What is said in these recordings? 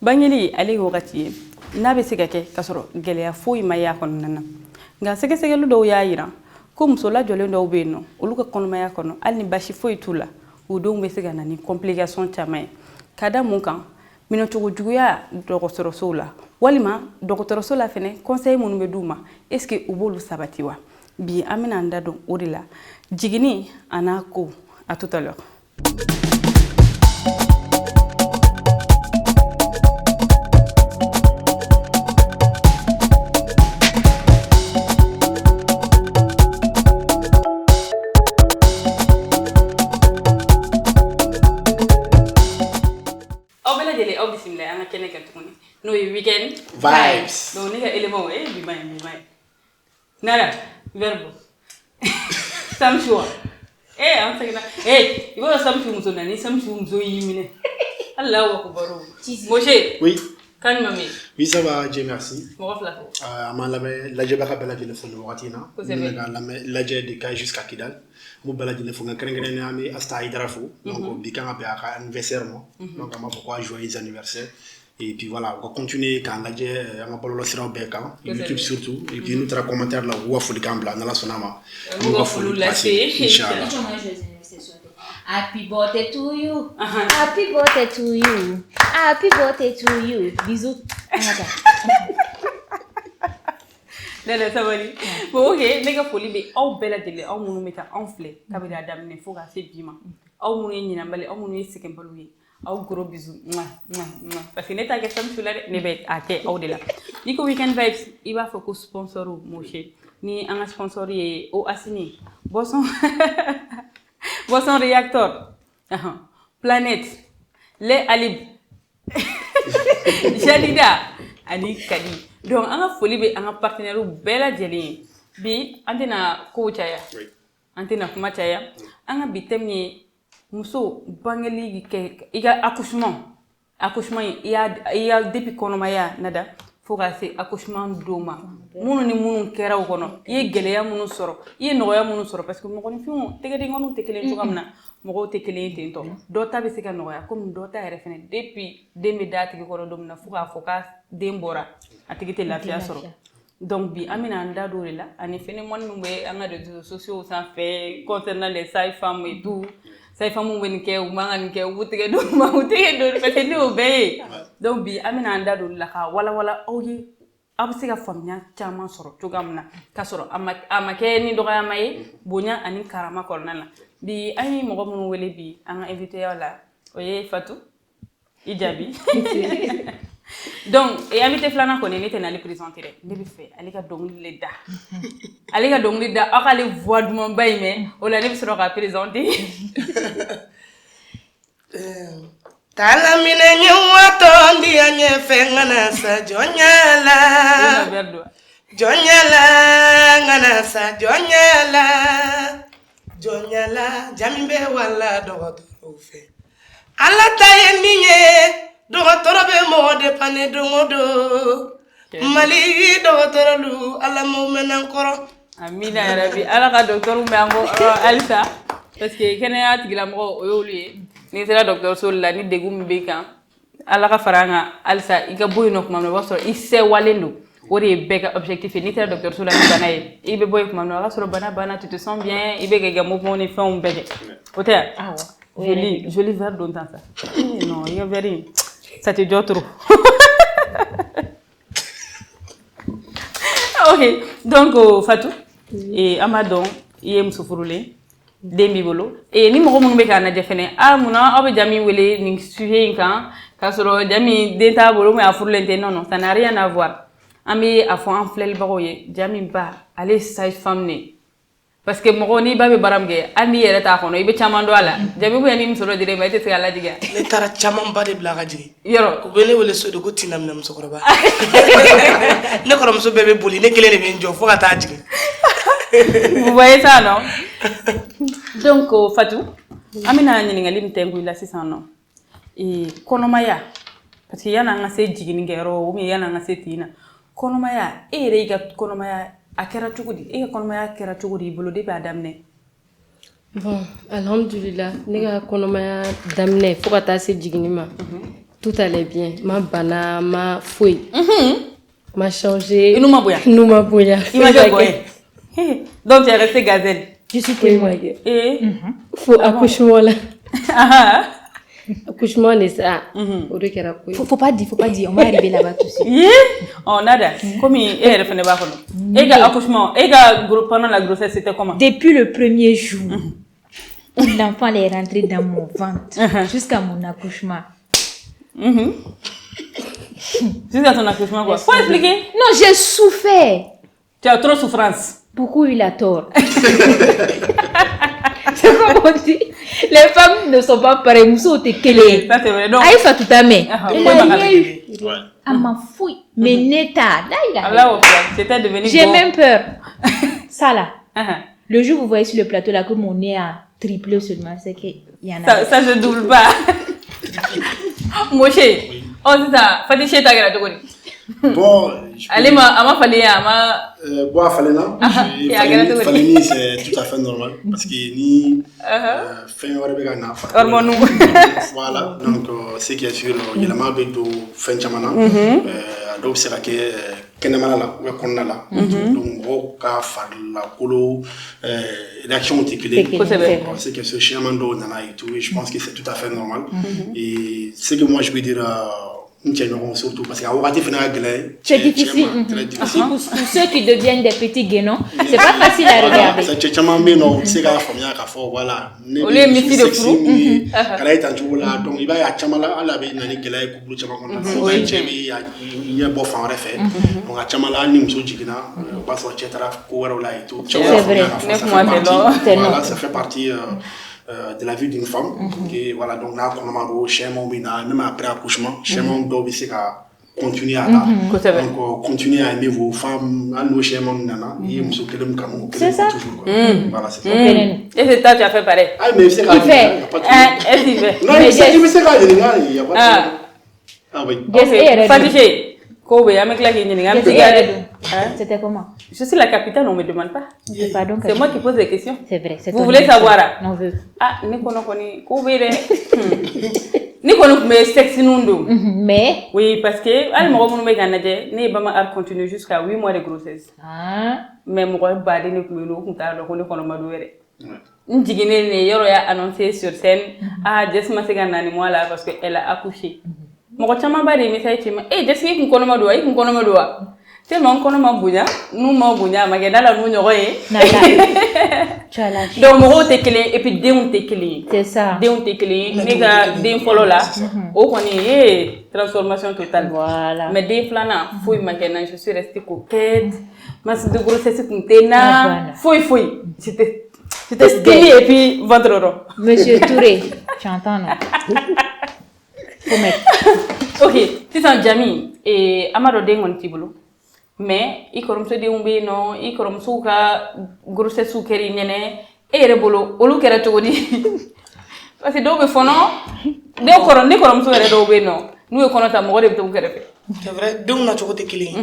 bangeli ale wagati n'a bɛ se ka kɛ ka sɔrɔ gɛlɛya foyi ma y'a kɔnɔna na nka sɛgɛsɛgɛlu dɔw y'a yira ko muso lajɔlen dɔw bɛ yen nɔ olu ka kɔnɔmaya kɔnɔ hali ni basi foyi t'u la u denw bɛ se ka na ni complication caman ye ka da mun kan minɛcogo juguya dɔgɔtɔrɔsow la walima dɔgɔtɔrɔso la fɛnɛ conseil minnu bɛ d'u ma est ce que u b'olu sabati wa bi an bɛna an da don o de la jigini a n'a ko à tout à l'heure. No weekend vibes. No nigga élément bi may. Nara verbo. Samshua. Am sagna. Ibo samshu muso nani samshu muso yimine. Allahu akbar. Moshe. Oui. Kan mami. Oui, ça va, Dieu merci. Mo fla ko. Ama la jeba bela jele fo watina. La de kai jusqu'à Kidal. Mo bela jele fo ngakengene ami asta idrafo. Donc bikanga be aka anniversaire mo. Donc ama pourquoi joyeux anniversaire. Et puis voilà, on va continuer quand la j'ai un peu le sera bécan, YouTube surtout, et puis nous tra commentaire là où faut le gambler, dans la sonama. On va follow la c'est. Inchallah. Happy birthday to you. Happy birthday to you. Happy birthday to you. Bisous. Dale sabali. Bon OK, nega foli be aw bela dele aw munu meta enflé kabira damne fo ga se bima. Aw munu nyina mbale aw munu yesikem baluyi. Aw gros bisous. Parce que neta ke sam sula ne be ate aw de la. Niko weekend vibes iba fo ko sponsoru Moshe. Ni anga sponsor ye o asini. Boisson réacteur. Planète. Les Alib. Jalida ani Kadi. Donc anga foli be anga partenaire bela jeli. Bi antena ko chaya. Antena kuma chaya. Anga bitemni muso bangeli ke iga accouchement il y a depuis konomaya nada faut ka se accouchement doma munu ni munu kera kono i geleya munu soro i nogoya munu soro parce que mo ni fimu tege de ngonu tekelen to kamna mo te kelen tento do ta be se ka nogoya comme do ta yere fene depuis dembe date ko do na faut ka dembora atigite lafiya soro. Donc bi amina anda do la ani fene mon numbe anga de réseaux sociaux sans fait concernant les sages-femmes et tout. Sai famu wen ke u mangan ke u tege do ma u tege do parce que no be donc bi amina anda do la ka wala oyi abse ka famnya chama soro tugamna ka soro amake ni do ga mai bonya ani karama kornana bi ani mo mo wele bi anga invité wala oye Fatou Ijabi donc et invité flana ko ne nete na li présenter rek ne bi fait ali ka dongli da akale voix du mon bay mais on la ne bi soro ka présenter Talamine nyuwato ndiya nyefengana sa jonyala ngana sa jonyala jambe wala dogotoro fe ala taye ninye dogotoro be mo de pane dongodo mali dogotoro lu ala mo menankoro amina ya rabbi ala ka docteur mbango alsa parce que kenya tigila mo oyoli ni sera docteur sol la ni degum be kan ala ka faranga alsa iga boyno kuma no waso isse walendo ori bega objectif ni sera docteur sol la ni banaye ibe boy kuma no waso bana tu te sens bien ibe ga mouvement ni fond bege hôtel joli verre d'ontan ça non il y a very ça te dit trop. OK donc Fatou et Amadon yem sufurule dembi bolo et ni mo mun be kana defene muna obe jami wele ni sujet kan ka soro jami denta bolo mais afurlente non ça n'a rien à voir ami afo en flel baroye jami ba aller sage femme ne parce que mo ni ba be baramge ani yere ta kono ibe chamando ala jami bu yani msoro dire mais te ala diga ne tara chamam ba de blaga jigi yoro ko bele wele so de ko tinam nam sokoro ba ne ko ram so bebe boli ne kele ne be njo fo ka ta jigi. Vous voyez ça, non? Donc, Fatou, amina nyingali mtengu ila sisa non. Et konomaya, parce qu'il y en a un assez jigingero, ou il y en a un assez tina. Konomaya, et rega konomaya akera chukudi, et konomaya akera chukudi, bolode ba damne. Bon, alhamdulillah, nega konomaya damne, faut que ta se jiginima. Tout allait bien. Ma bana, ma fouille. M'a changé. Et nous m'a bouillé. Nous m'a bouillé. Il m'a bouillé. Donc tu es resté gazelle. Je suis témoin. Et Faut accouchement là. Accouchement n'est ça. Faut pas dire, on va arriver là-bas tout de suite. Oh nada. Comme il est refait pas comme. Et accouchement, et pendant la grossesse c'était comment? Depuis le premier jour où l'enfant est rentré dans mon ventre jusqu'à mon accouchement. Jusqu'à ton accouchement quoi? Faut expliquer. Non, j'ai souffert. Tu as trop de souffrance. Pourquoi il a tort? C'est comme on dit. Les femmes ne sont pas pareilles. Mousso te kele. Ça c'est vrai. Donc. Aïe Fatoutame. Il a rien eu. À ma fouille. Mais neta. Là il a. Allah c'était devenu. J'ai même peur. Ça là. Le jour où vous voyez sur le plateau là que mon nez a triplé seulement, c'est qu'il y en a. Ça se double pas. Moshe. Oh c'est ça. Fati chez ta grade quoi? Bon, allez ma fallait bon falena faleni c'est tout à fait normal parce que ni fin wara be na hormone voilà donc c'est qui est sûr il a mal be do fin chamana do c'est la que kenamala la ou konna la donc o ka farla kolo réaction articulée c'est que ce chien mando nana et tout et je pense que c'est tout à fait normal et c'est que moi je veux dire surtout parce qu'à c'est difficile. Pour ceux qui deviennent des petits guénons, c'est pas facile à regarder. C'est tellement mais non, c'est qu'à famille à fort voilà. Au lieu de de flou. Quand il est là donc il va y a chamala à la nani gela et couple chama comme ça. Il y a beau fan refait. Donc à chamala ni muso jigina passe au cetera ko wala là et tout. C'est vrai. Voilà, ça fait partie de la vie d'une femme qui voilà donc là comme on chez mon bina même après accouchement chez mon doit c'est qu'à continuer à donc continuer à aimer vos femmes à nos chez mon nana et me soucier de me comme toujours voilà c'est ça et c'est toi tu as fait pareil ah mais c'est il fait elle fait non mais c'est pas il y a pas ah oui Fatiché Kobe, c'était comment? Je suis la capitaine, on ne me demande pas. C'est moi qui pose des questions. C'est vrai. Vous voulez savoir? On veut. Ah, ni kono Kobe ni kono mais sexy nundo. Mais oui, parce que al mo ko me ganade ne ba ma continue jusqu'à 8 mois de grossesse. Mais mo ko ba de ne ko no ko ta do ko ne kono ma do wéré. Njigine ne yoro ya annoncé sur scène Jess ma nani moi là parce que elle a accouché. Mon chama ba de message qui Jess ki kun kono ma do kun kono ma do tellement kono ma bunya nous ma bunya ma geda la nous ñoy tu as la donc mo te clé et puis déon te clé c'est ça déon te clé nega den folo la o koni transformation totale voilà mais des flana foi maintenant je suis restée coquette mas de grossesse contena foi c'était skinny et puis ventre rond. Monsieur Touré tu entends non faut mettre ok c'est un jami et amaro dengon tibulu mais i korom so de umbe no i korom suka grossesse sukeri nene e rebolo olu kera togodi parce que do be fono de korom ne korom so re do be no nu e kono ta mo de to kere c'est vrai donc na chocoté killing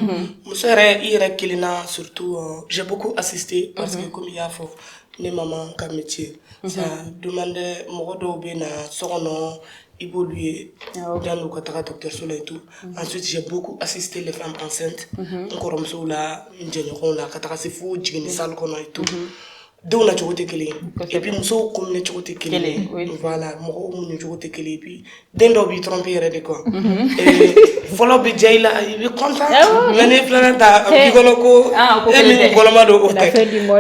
muso ire kilina surtout j'ai beaucoup assisté parce que comme il y a fort ne maman ka métier ça demande mo do be na sono évoluer dans le côté docteur Sola et tout. Ensuite, j'ai beaucoup assisté les femmes enceintes. Encore comme ça, là, la cataracte fou, jigni sale qu'on a et tout. Donc, on a toujours été kélé. Et puis, nous comme on a toujours été kélé. Voilà, moi, on a toujours été kélé. Et puis, d'un d'eux, il trompe, il est quoi. Et voilà, il est là, il est content. Il est plein de bigoloko.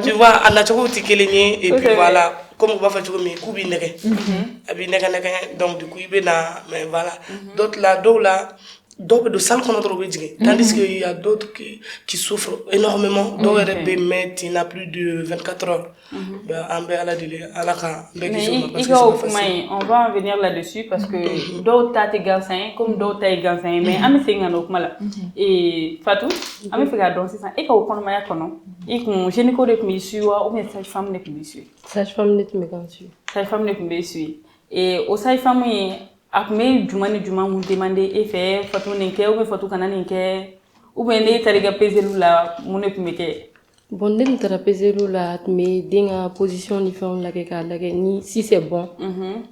Tu vois, on a toujours été kélé. Et puis, voilà. Comme on va faire du mais coubi nègre donc du coup il est là mais voilà d'autres là d'autres de salles qu'on a trouvé tandis qu'il y a d'autres qui souffrent énormément d'autres mais il n'a plus de 24 heures on va en venir là-dessus parce que d'autres t'as gansins comme d'autres t'as gansins mais ami c'est un autre mal et Fatou ami fait garder c'est ça et quand on prend ma kono et qu'on gynéco de monsieur ou bien sage-femme de monsieur sage-femme de monsieur sage-femme de monsieur et au sage-femme après juma on demande et fait Fatou n'inque ou bien Fatou kana n'inque ou bien les tariga peser la mon épumeke bon dem trapézer la mais dinga position différente la ni si c'est bon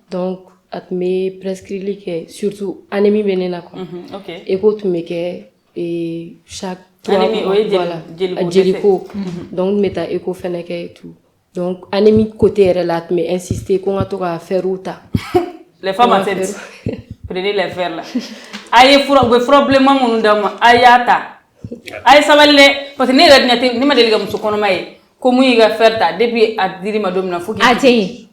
donc atme prescrire que surtout anémie benena quoi. OK. Éco tu me que et chaque Anémie, oui, voilà Djelibo, Djelibo. Donc meta éco fene que et tout. Donc anémie côté là mais insister qu'on a to ka faire outa. Les femmes enceintes, prenez les verres là. Aïe, problème mon dama ayata. Aïe sabale parce que ne la nyate ni ma deliga muso kono mai ko mu yiga ferta depuis a diri ma domina fuki. Ah tiens.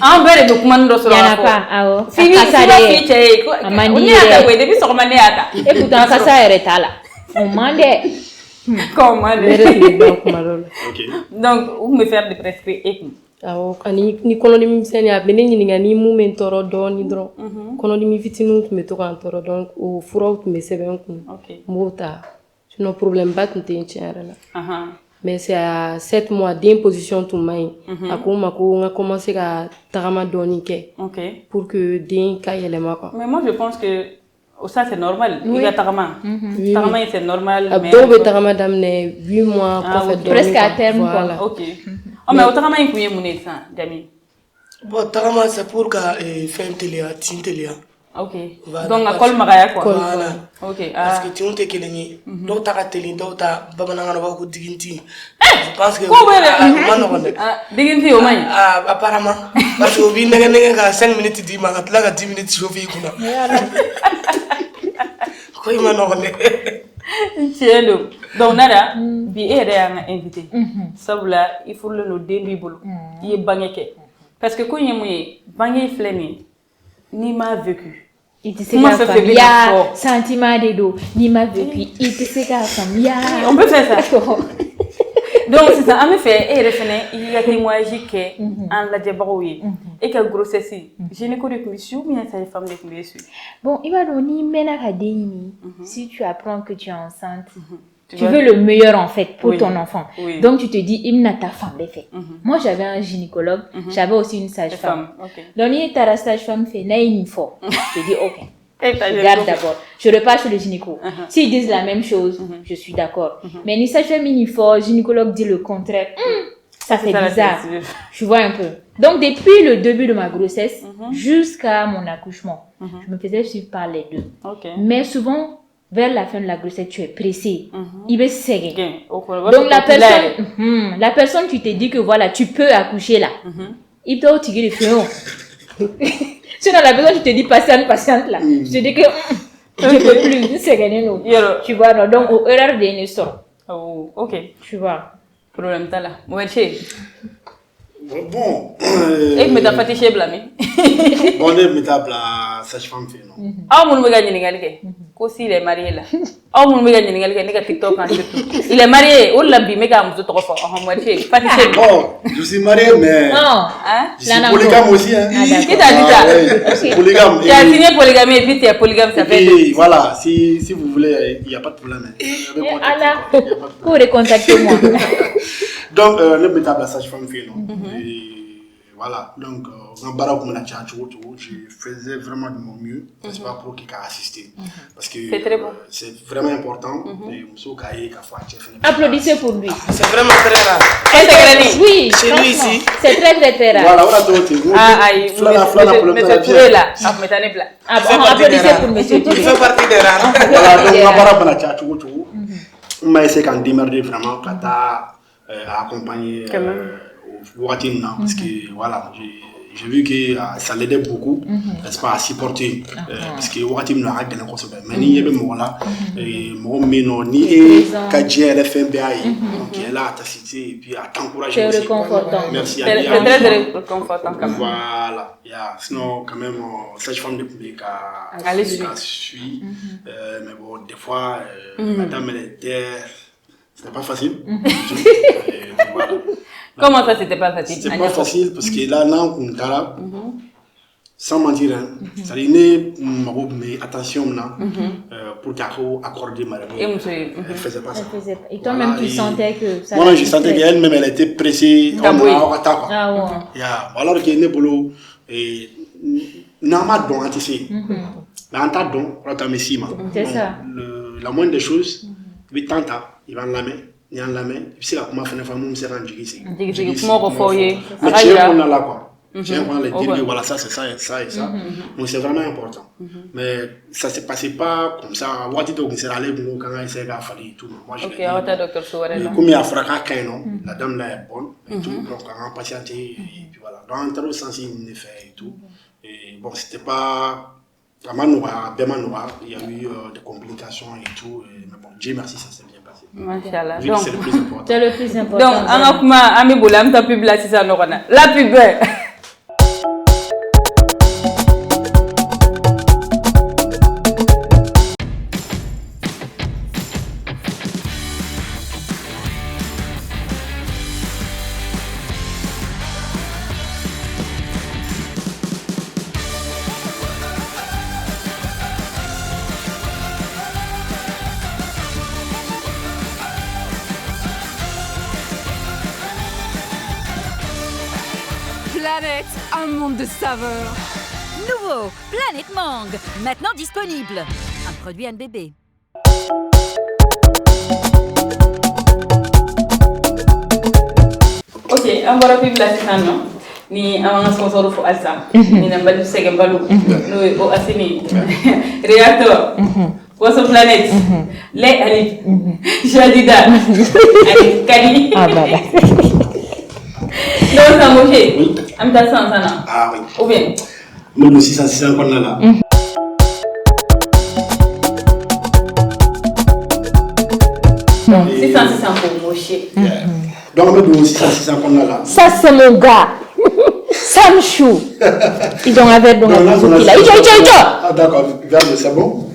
En bere be kuma ndo so Il y en a pas. Ah oh. Fini Kasa si ba de- fi cey ko. Amani On y ata de- we depuis so ma ne ata. Et pourtant, Kassa est là. On mande. Comment Ok. Donc vous me faire de prescrire et Awo ani ni kɔnɔdimi misɛnnin a bɛ ne ɲininka ni mun bɛ n tɔɔrɔ dɔɔni dɔrɔn kɔnɔdimi fitininw tun bɛ to ka n tɔɔrɔ donc o furaw tun bɛ sɛbɛn n kun OK. n b'o ta sinon problème ba tun tɛ n tiɲɛ yɛrɛ la mais c'est à 7 mois den position tun ma ɲi a ko n ma ko n ka commencer ka tagama dɔɔni kɛ OK. pour que den ka yɛlɛma quoi. Mais moi je pense que ça c'est normal. Il va tagama. Oui, Tagama c'est normal a mais dɔw bɛ tagama daminɛ 8 mois kɔfɛ ok. dɔɔni Presque à quoi. terme, quoi. Voilà. OK. Oh mais au tagama il kuye mune ça Jami. Bon, tagama c'est pour que faire telia, tin telia. OK. Voilà. Donc à col magaya quoi. Voilà. OK. Parce Ah. que tin te kelenye. Donc ta ka teli, donc ta bamananga ba ko diginti. Je pense que Ko wele. man no konde. Ah, diginti o mai. Ah, apparemment. Parce que obi nege ka 5 minutes di ma ka tla ka 10 minutes chauffer kuna. Ko ima no konde. Tiendo. Donc nada bi e yɛrɛ y'an ka invité. Sabula il faut le no den b'i bolo. I ye bange kɛ. Parce que ko in ye mun ye bange filɛ nin ye n'i m'a vécu. Il te sait Comment qu'à ça femme, fait il y bien a fort. sentiment de dos, ni ma vécu, il te sait qu'à femme, il y a... On peut faire ça. Donc c'est ça, en effet, et refait, il y a témoignage que en la débrouille et que grossesse, je ne connais que monsieur ou bien ça femme de monsieur. Bon, il va donner une académie. Si tu apprends que tu es enceinte, tu veux le meilleur en fait pour Oui. ton enfant. Oui. Donc tu te dis, il n'a ta femme les fait. Moi j'avais un gynécologue, j'avais aussi une sage-femme. OK. Donc il était à la sage-femme fait naïm fort. Je dis ok. Et t'as Regarde d'abord. Je repars chez le gynéco. S'ils disent la même chose, je suis d'accord. Mais ni sage-femme ni fort, gynécologue dit le contraire. Ça fait ça, la bizarre. tête. Tu vois un peu. Donc depuis le début de ma grossesse jusqu'à mon accouchement, je me faisais suivre par les deux. OK. Mais souvent, vers la fin de la grossesse, tu es pressé. Il va se Bien. Donc la personne, tu te dis que voilà, tu peux accoucher là. Il doit tirer le feu. Sinon la personne, tu te dis patiente là. Je te dis que je peux plus, c'est gagné nous. Tu vois, non, donc au erreur de sort. Oh, OK. Tu vois. Problème t'as là. Moi chez. Bon. Et me t'as pas chez blâmé. Bon, on est mettable à sage-femme fait, non? Ah mon me gagne ningal ke. Ko si il est marié là. Ah mon me gagne ningal ke ne ka TikTok en surtout. Il est marié, on l'a bi me ga muso toko fa. Ah moi chez, pas chez. Bon, je suis marié, mais Non. Hein? je suis polygame aussi. Hein. Qui t'a dit ça? Ouais, je suis polygame. Tu as signé polygamie et puis tu es polygame, ça fait Et voilà, si vous voulez, il n'y a pas de problème. Hein. Vous pouvez contacter, Allah, quoi, il y a pas de problème. pour recontacter-moi. Donc, le métable à sage-femme fait, non? Et voilà, donc, en baraque, je faisais vraiment de mon mieux, n'est-ce pas, pour qu'il assister. Parce que C'est très bon. c'est vraiment important. Et Applaudissez pour lui. C'est vraiment très rare. Oui, Chez nous franchement, ici. c'est très très très rare. Voilà, on a tout. Ah, aïe, mais c'est Touré là. Ah, mais t'en es plat. Ah, bon, applaudissez pour monsieur Il Touré. fait partie des rares. Voilà, donc, en baraque, on m'a essayé d'en démerder vraiment, quand à accompagner Ouatine, parce que voilà, j'ai vu que ça l'aidait beaucoup, n'est-ce pas, à supporter, parce que Ouatine n'a rien de consommer. Mais il y avait mon là, mon ménon, ni Kadji, elle fait bien, donc elle a ta cité et puis à t'encourager C'est aussi. réconfortant. Merci à C'est Dieu. très réconfortant quand même. Voilà, sinon quand même, sage-femme de public Allez, suit, mais bon, des fois, madame elle était, c'était pas facile. Voilà. Comment ça c'était pas facile? C'était pas facile parce que là, on a sans mentir, c'est-à-dire, mais attention, pour accorder ma réponse. Elle faisait pas ça. Et toi-même, tu sentais que ça. Moi, je sentais qu'elle-même, elle était pressée. Ah ouais. Alors qu'il y a un boulot, n'a pas de don, mais en tas de don, on a mis c'est ça. La moindre des choses, il va en la main. Il y a la main, puis c'est là comment faire une femme, c'est rendu ici. Comment refoyer? Mais tu es là quoi. J'ai un point de dire que voilà, ça c'est ça et ça et ça. Donc c'est vraiment important. Mais ça ne se passait pas comme ça. Donc c'est allé quand on essaie de faire et tout. Moi je comme il y a fracas la dame là est bonne et tout. Donc on a patienté et puis voilà. Dans un tel sens il fait et tout. Et bon, c'était pas vraiment noir, il y a eu des complications et tout. Mais bon, Dieu merci, ça s'est bien passé. Machallah. Donc c'est le plus important. C'est le plus important. Donc, on a kuma ami boulam ta pub là c'est ça la pub. Planète, un monde de saveurs. Nouveau, Planète Mangue, maintenant disponible. Un produit NBB. Ok, on va rappeler la situation. Ni un sponsor pour Alsa. Ni n'importe quel balou. Nous au Assini. Réacteur. Poisson Planète. Les Ali. Jadida. Ali Kali. Ah bah. Donc ça mouche. Oui. Am ta sana. Ah oui. Ou bien. Nous aussi ça c'est encore là. Donc 600 pour moucher. Donc nous aussi ça encore là. Ça c'est mon gars. Samchou. Ils ont un verre dans la boutique là. Ah d'accord, vers le sabon.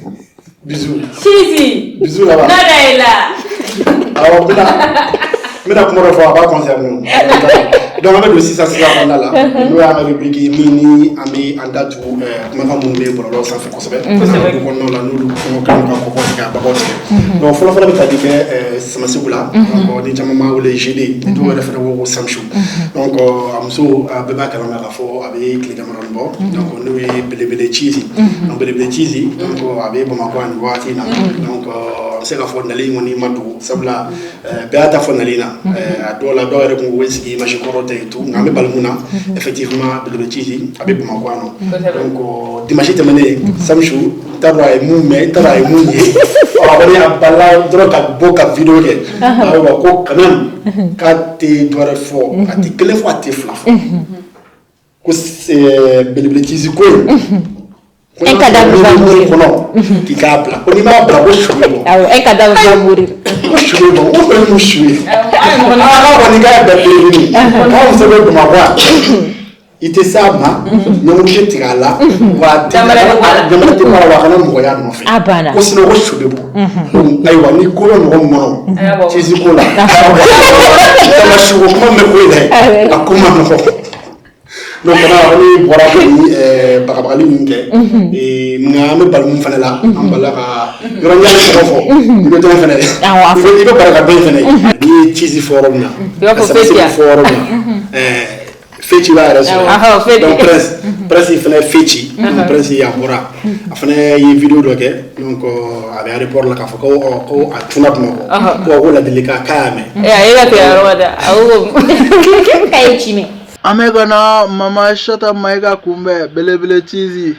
Bisous. Si. Bisous là-bas. Nada est là. Alors mais là comment on va pas concerner nous. Donc avec aussi ça c'est là. Nous avons rubrique mini ami andatu comment on dit pour alors ça fait quoi ça fait. Donc on là nous quand donc faut la mettre que ça m'a segula donc ni jamama ou les GD tout va faire au Samchou. Donc amso beba kala la fo avec les camarades bon donc nous belebele cheesy donc belebele cheesy donc avec bon quoi ni wati na donc c'est la fo ndali ngoni madu sabla beata fo ndalina dola do re ko wesi ma shikorote et tout ngambe balmuna effectivement belebele cheesy avec bon quoi non donc dimanche temene Samchou tara e mumye on a bala droga boka vidéo ke awa ko quand même quand tu dois fort ati kele fois te flaf ko c'est belebele cheesy ko Un cadavre va mourir. Qui capla. On y m'a bravo choué. Ah ouais, un cadavre va mourir. Choué bon, on peut nous chouer. Ah on y a da pelini. On se veut ma voix. Ite sama no muketi gala wa jamana te mara wa kana mo ya no fe. Ah bana. Ko sino ko choué bon. Aiwa ni ko no mo. Cheesy ko la. Kama choué ko me ko ile. Akuma no. Donc on voilà bakabali minke et ngame balum fana la ambala ka yoranya ko fo ko to fana il ko baraka be fana ni cheesy forum na yo ko fetia forum feti la raso donc presse fana feti presse ya bora afana yi vidéo do ke donc avec report la ka fo ko atuna ko la delika kame ila te arwada au Kai chime. Amegana mama shata maiga kumbe belebele cheesy.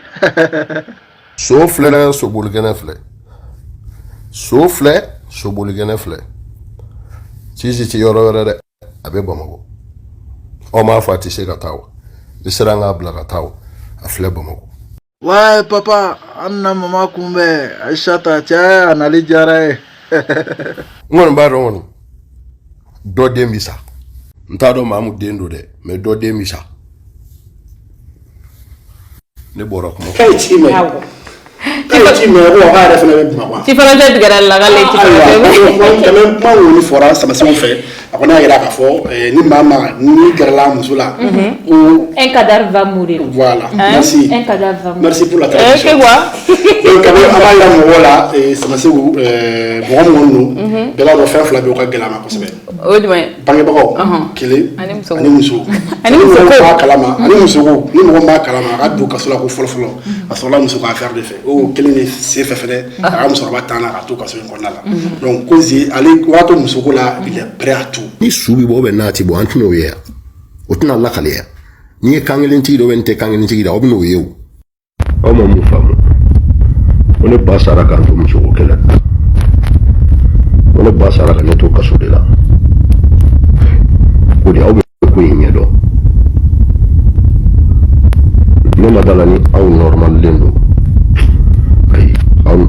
So flena so bulgana fle. So fle so bulgana fle. Cheesy ti yoro rere abe bomago. O ma fati se gatawa. Isiranga bla gatawa. Afle bomago. Ouais papa, anna mama kumbe ashata cha analijara. Ngon ba ron. Do dembisa. Ntado mamu dendo de mais do demisa ne bora ko kay ci me o ha da fana be ma ci fara de gara la gale ci quand même pas on fora ça me fait akona ira ka fo ni mama ni garla musula ou Un cadavre va mourir. voilà merci Un cadavre va mourir. merci pour la traduction que quoi donc quand même ama ira mo wala ça me fait bon mon de la refaire flabe o ka gela ma ko sebe o duma bange bako kele ani muso ba kalama ani muso ko ni mo ba kalama ka du kasola ko folo asola muso ka faire de fait o kele ni se fait faire a muso ba tana ka to kaso ko nala donc kozi ali wato muso ko la il est prêt à tout ni subi bo be nati bo antino ye otuna la kale ni kangelenti do wente kangelenti da obno yew o mo mu famu on ba sara kan to muso kala on ba sara kan to kaso de la ko di aw ko yin do no madala ni aw normal lendo ay aw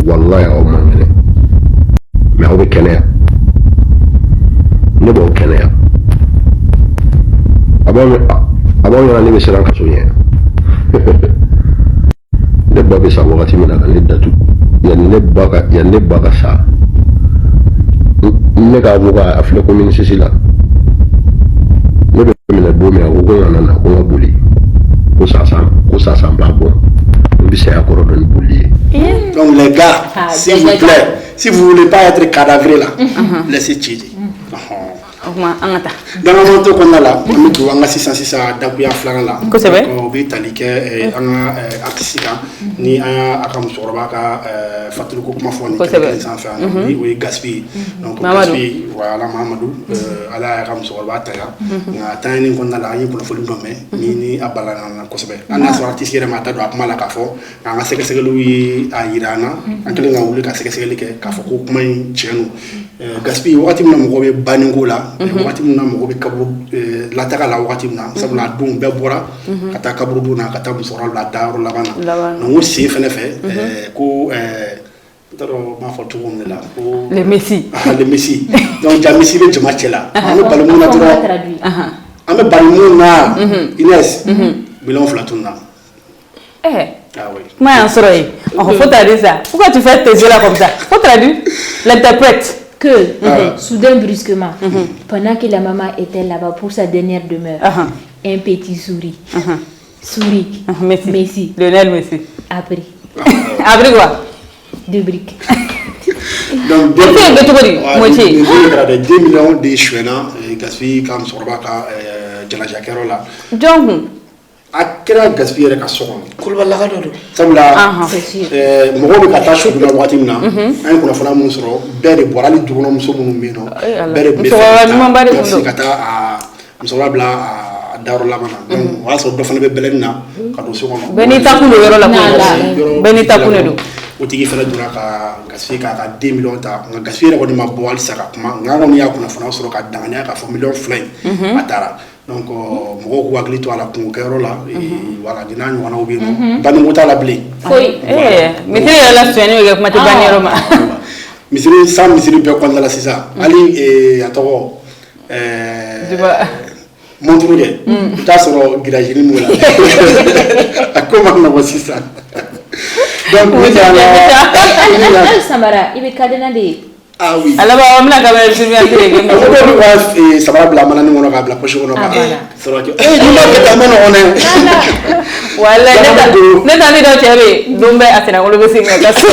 wallahi aw mangene me aw be kene ne bo kene abang yana ne be siran kaso nya ne ba be sa wakati mina kan ne datu ya ne baka sa ne ka avoka afle ko min sisila ne be mina bo me ago na na ko ngabuli ko sa ba bon on bi se akoro don buli. Donc les gars, s'il vous plaît, si vous voulez pas être cadavré là, laissez chiller. Dans le moment qu'on a là, on a 606 d'appui flanc là. On va talike on a artistique ni a comme sur baka fatulu ko kuma foni les enfants ni oui gaspille. Donc gaspille voilà Mamadou ala comme sur baka ya. Na tani qu'on a là ni pour foli domé ni abala na ko sebe. Ana so artiste yere mata do akuma la kafo na seke seke lui a irana antele nga wuli ka seke seke ke kafo ko kuma chenu. Gaspille wakati mna mo be baningo la wakati mna mo be kaburu la taka la wakati mna sabula dum be bora kata kaburu duna kata musora la daro la bana no si fene fe ko taro ma foto on la ko le messi donc ja messi le jama chela on parle mon na traduit ame balmuna Inès bilon flatuna ah oui comment on sera on faut traduire ça pourquoi tu fais tes yeux là comme ça faut traduire l'interprète que soudain brusquement pendant que la maman était là-bas pour sa dernière demeure un petit souris Messi Lionel Messi après quoi 2 briques donc 2 millions de chouena gaspille comme sorbaka jala jakero la donc akira gaspille rek asoko kulba la do sabula mo be kata shudu na wati mina ay kuna fana mun soro bere borali dugono muso mun meno bere be kata a musora bla daro la mana donc waso do fana be belenna kado so ko benita kuno yoro la ko benita kuno do o tigi fana dura ka gaspille ka 2 millions ta nga gaspille ko ni ma bo al saka kuma nga ngoni ya kuna fana soro ka danganya ka 4 millions flay atara donc mo ko wagli to ala ko kero la wala dina ñu wana obi no bani mo tala blé misiri la sueni ko mati banero ma misiri be ko la sisa ali atoro montruje ta soro girajini mo la akoma na wasisa donc Ali Samara ibe kadena de ah oui alaba amna ka be sirmi atire ke mo sabara bla mana ni ngono ka bla poche ngono ba soro ke ni ma ke tamano one wala neta ni do chere dombe asena ngolo be singa ka so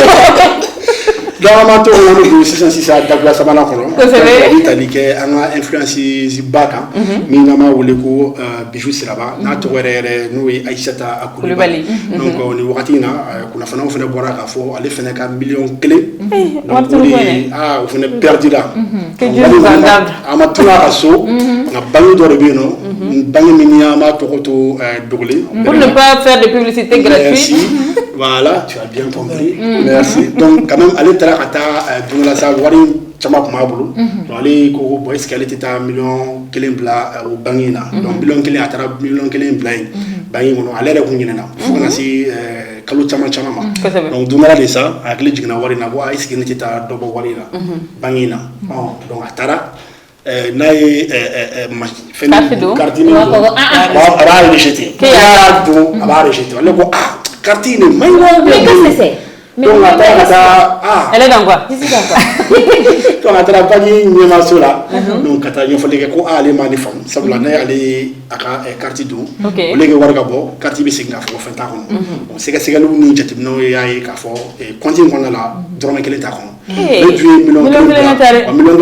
donc ma to ngono do 606 dagla sabana kono ko c'est italike anga influence baka mi na ma wole ko bijou siraba na to werere no wi Aïssata Akulibali donc ni wakati na kuna fana fana bora ka fo ale fana ka million clé donc on fana perdu là que Dieu nous en garde ama tuna raso na bangi do rebe no bangi minia ma to ko dogle pour ne pas faire de publicité gratuite voilà tu as bien compris merci donc quand même aller kata dungla sa wari chama kuma bulu donc ali ko boy escalate ta million kelen bla o bangina donc million kelen atara million kelen bla bangi mono ale re kun nyina fo na si kalu chama ma donc dungla de sa akli jigna wari na wa escalate ta dobo wari na bangina donc atara nay feni cardine aba rejeté aba rejeté le ko cardine mais qu'est-ce que c'est donc elle est dans quoi ici dans quoi donc atara bagi nyema sola donc kata yo fole ko ale mani fam sabla na ale aka carte do lege warga bo carte bi singa fo fenta ko donc sega lu ni jatim no yayi ka fo kontin ko na la drome kele ta ko million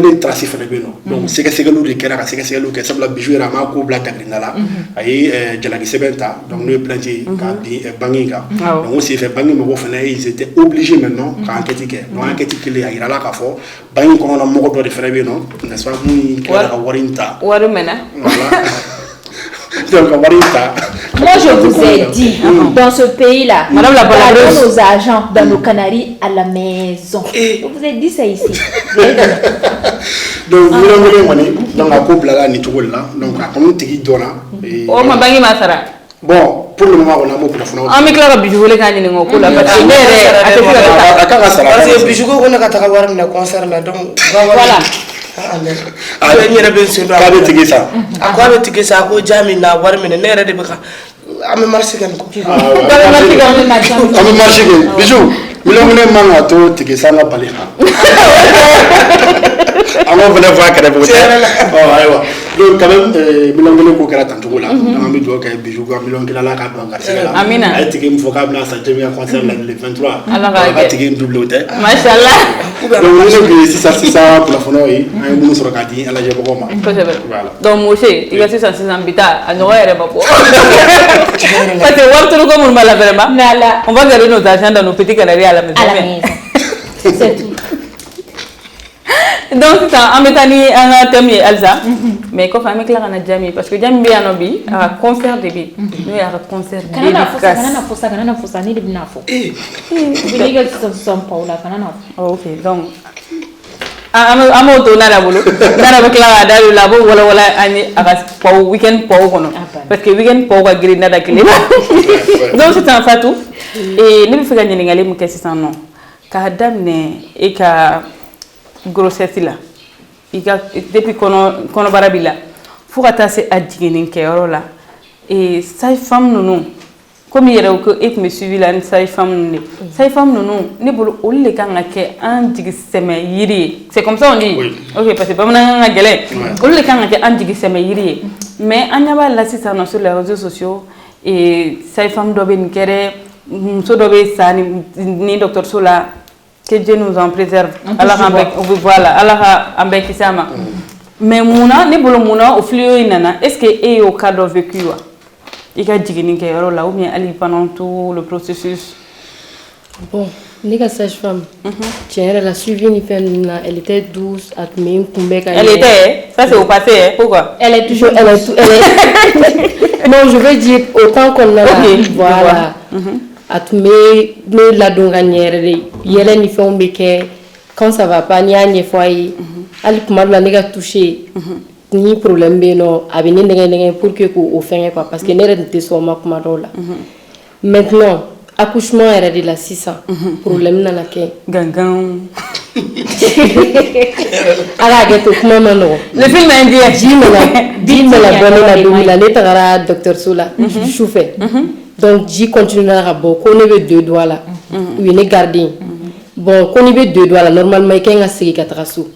de tracé fene beno donc sega lu de kera sega lu ke sabla bijou ra ma ko bla tagrina la ay jalagi sebenta donc no planti ka bi banginga donc aussi fait bangi mo fene ils étaient obligés maintenant ka enquête ke no enquête ke le ayira la ka fo bangi ko na mo do de fene beno n'est-ce pas muy kera warinta waru mena voilà Moi, je vous ai dit, dans ce pays-là, Madame la gardons nos agents dans nos canaries à la maison. Je vous ai dit ça ici. Donc, donc à couple là, ni tout là, donc à comment tu dis donna. Oh ma bangi masara. Bon, pour le moment on a beaucoup de fonds. Ah mais claro bijou le kani ngo kula parce que parce que bijou ko na kata war na concert là donc voilà. Ale nyere ben se do Kabe tigisa. Akwa tigisa ko jami na war mene ne re de baka ame marché kan ko ki. Ame marché kan bijou. Milongone manga to tigisa na balika. Alors, on va voir qu'elle est bonne. Donc, quand même, Milongone ko kera tantugo la. On mi do ka bijou ko Milongone la ka bangar c'est là. Amina. Ay tigi mfokable na sa jemi concert le 23. Alors, on va tigi double hôtel. Machallah. Donc, on que si ça pour la fono yi, ay mu so ka di ala je ko ma. Voilà. Donc, Moshe, il y a 600 bita, à Noël et Babo. Parce que voir tout le monde mal vraiment. On va garder nos agents dans nos petits canaries à la maison. À la maison. C'est tout. Donc, ça, en mettant un thème Elsa, mais quand on met clair en Jamie, parce que Jamie bien obi, à concert de bi, nous à concert de ok, donc, à mon tour, nana bolo, nana avec la dalle, la boue, voilà, pour week-end pour parce que week-end pour gagner nada clé. Donc, c'est un fatou, et nous faisons gagner les mots qui sont non, car dame et car grossesse là depuis qu'on barabila faut attacher à digérer que là et sa femme non comme il y a que et me suivi là sa femme non ne bolo o le kan ka an digi sema yiri c'est comme ça on dit ok parce que pas na galé o le kan ka an digi sema yiri mais on y a là c'est ça sur les réseaux sociaux et sa femme doit ben kéré so doit ça ni docteur Sola que Dieu nous en préserve. Allah voilà, Allah avec Kisama. Mais mouna, ne bolo mouna au flio inana. Est-ce que est au cadre vécu wa? Il y a dit que là ou bien aller pendant tout le processus. Bon, les sage-femme. Tiens, elle a suivi une femme, elle était douce, admise, elle était, ça c'est au passé, pourquoi? Elle est toujours, elle est. Non, je veux dire autant qu'on a. Voilà. Atme la donganière yele ni fon beke quand ça va pas ni anye foyi ali kuma la nega toucher ni problème be no abini nega pour que ko ofenye quoi parce que nere de so ma kuma dola maintenant accouchement era de la 600 problème na la ke gangan ala ga to kuma mano le film indien dit me la bonne la domi la netara docteur Sola chouffé. Donc, j'y continue à bon, qu'on ait 2 doigts là, ou une gardien. Bon, qu'on ait 2 doigts là, normalement, il y a un série 4 sous.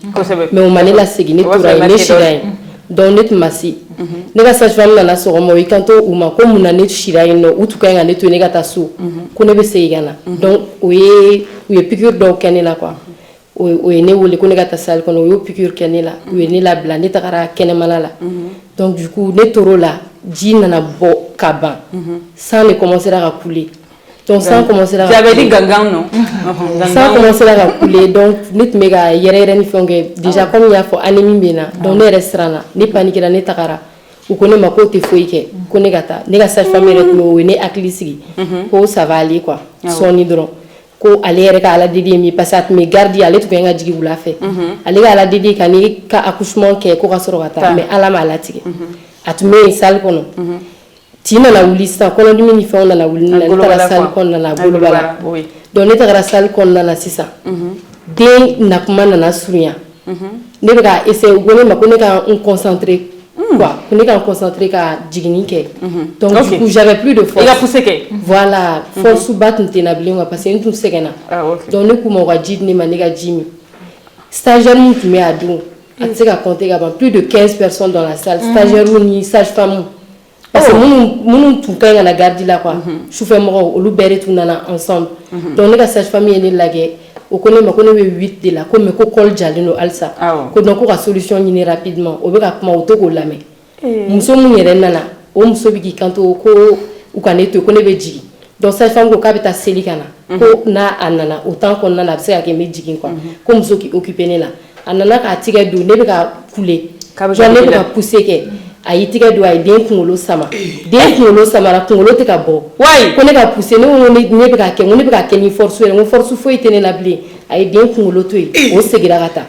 Mais on m'a dit la série, n'est pas une chiraille. Donc, n'est massi. N'est sage-femme là, sur moi, quand on m'a comme on a net chiraille, ou tout cas, on a tout négatif sous. Qu'on ait série gana. Donc, oui, piqûre donc, on est là quoi. Oui, né ou les connagata sale, qu'on a eu piqûre qu'on est là, oui, né la blanc, n'est pas qu'elle donc, du coup, n'est taureau là. Ji nana bo kaba sans ne commencer à couler donc sans commencer à j'avais dit gangan non sans commencer à couler donc nit mega yere ni fonge déjà comme il y a fo anémie bena donc ne restaurant là ni panique là ne takara ou connaît ma côté foike connaît gata ne ga sage femme retno ne aklisigi ko ça va aller quoi son hydro ko ale yere ka ala didi mi passat me gardi ale to nga jigi bula fait ale ga ala didi kani ka accouchement ke ko ka sorota mais ala ma ala tige atme sal kono tina la ulista kono dimi ni fa na wuli na ta sal kono na bolo bala donc ne ta sal kono na sisa de na kuma na sunya ne ba essayer gone ma ko ne ka on concentrer quoi ko ne ka concentrer ka jigini ke donc du coup j'avais plus de force il a poussé ke voilà force battre na blinga parce que tout segena donc ne ko mo wa jidni ma ne ga jimi stagiaire mu me adu à compter plus de 15 personnes dans la salle, stagiaires ou sage-femme. Parce que nous tout quand la garde là quoi. Je fais moi au libérer tout nana ensemble. Donc les sage-femme est là au connaît 8 de là comme ko col jalino alsa. Ko donc ko solution ni rapidement. Au beka kuma auto ko lame. Muso mu yere nana. O muso biki kanto ko ou kaneto ko ne beji. Donc sage-femme ko kabita selikana. Ko na anana autant qu'on na la c'est que me jigin quoi. Comme muso qui occupé là. Anana ka tiga do ne be ka couler. Je ne be ka pousser ke. a y'i tigɛ don a ye den kunkolo sama den kunkolo samara kunkolo tɛ ka bɔ ko ne ka pousser ne ko ne bɛ ka kɛ ne bɛ ka kɛ ni force ye n ko force foyi tɛ ne la bilen a ye den kunkolo to yen o segira ka taa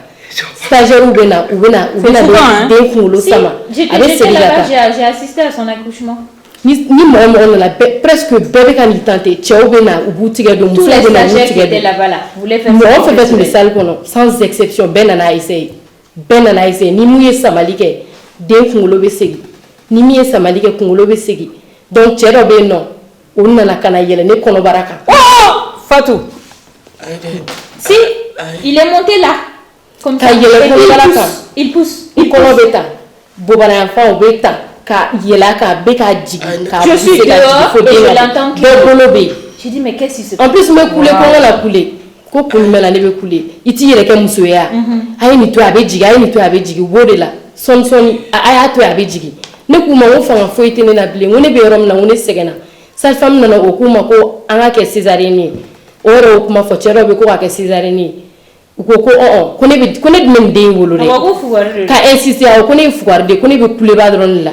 stagiaire bɛ na u bɛ na den kunkolo sama a bɛ segin ka taa j'ai assisté à son accouchement ni mɔgɔ nana presque bɛɛ bɛ ka nin tante cɛw bɛ na u b'u tigɛ don musow bɛ na u b'u tigɛ don mɔgɔ fɛn fɛn tun bɛ salle kɔnɔ sans exception bɛɛ nana essayer ni mun ye samali kɛ den kunkolo bɛ segin ni min ye samali kɛ kunkolo bɛ segin donc cɛ dɔ bɛ yen nɔ o nana ka na yɛlɛ ne kɔnɔbara kan Fatou si il est monté là comme ça il pousse i kɔnɔ bɛ ta bobarayanfan o bɛ ta ka yɛlɛ ka bɛ ka jigin ka je suis dehors et je l'entends bɛɛ bolo bɛ yen je dis mais qu'est-ce qui se passe en plus n bɛ kule kɔngɔ la kule ko kun jumɛn na ne bɛ kule i t'i yɛrɛ kɛ muso ye a ye nin to a bɛ jigin a ye nin to a bɛ jigin u b'o de la sɔɔni a y'a to a bɛ jigin ne k'u ma ko fanga foyi tɛ ne na bilen ko ne bɛ yɔrɔ min na ko ne sɛgɛnna sage-femme nana o k'u ma ko an ka kɛ césarienne ye o yɛrɛ o kuma fɔ cɛ dɔ bɛ ko ka kɛ césarienne ye u ko ko ne dun bɛ nin den wolo dɛ ka insister awɔ ko ne ye fugari de ko ne bɛ kuleba dɔrɔn de la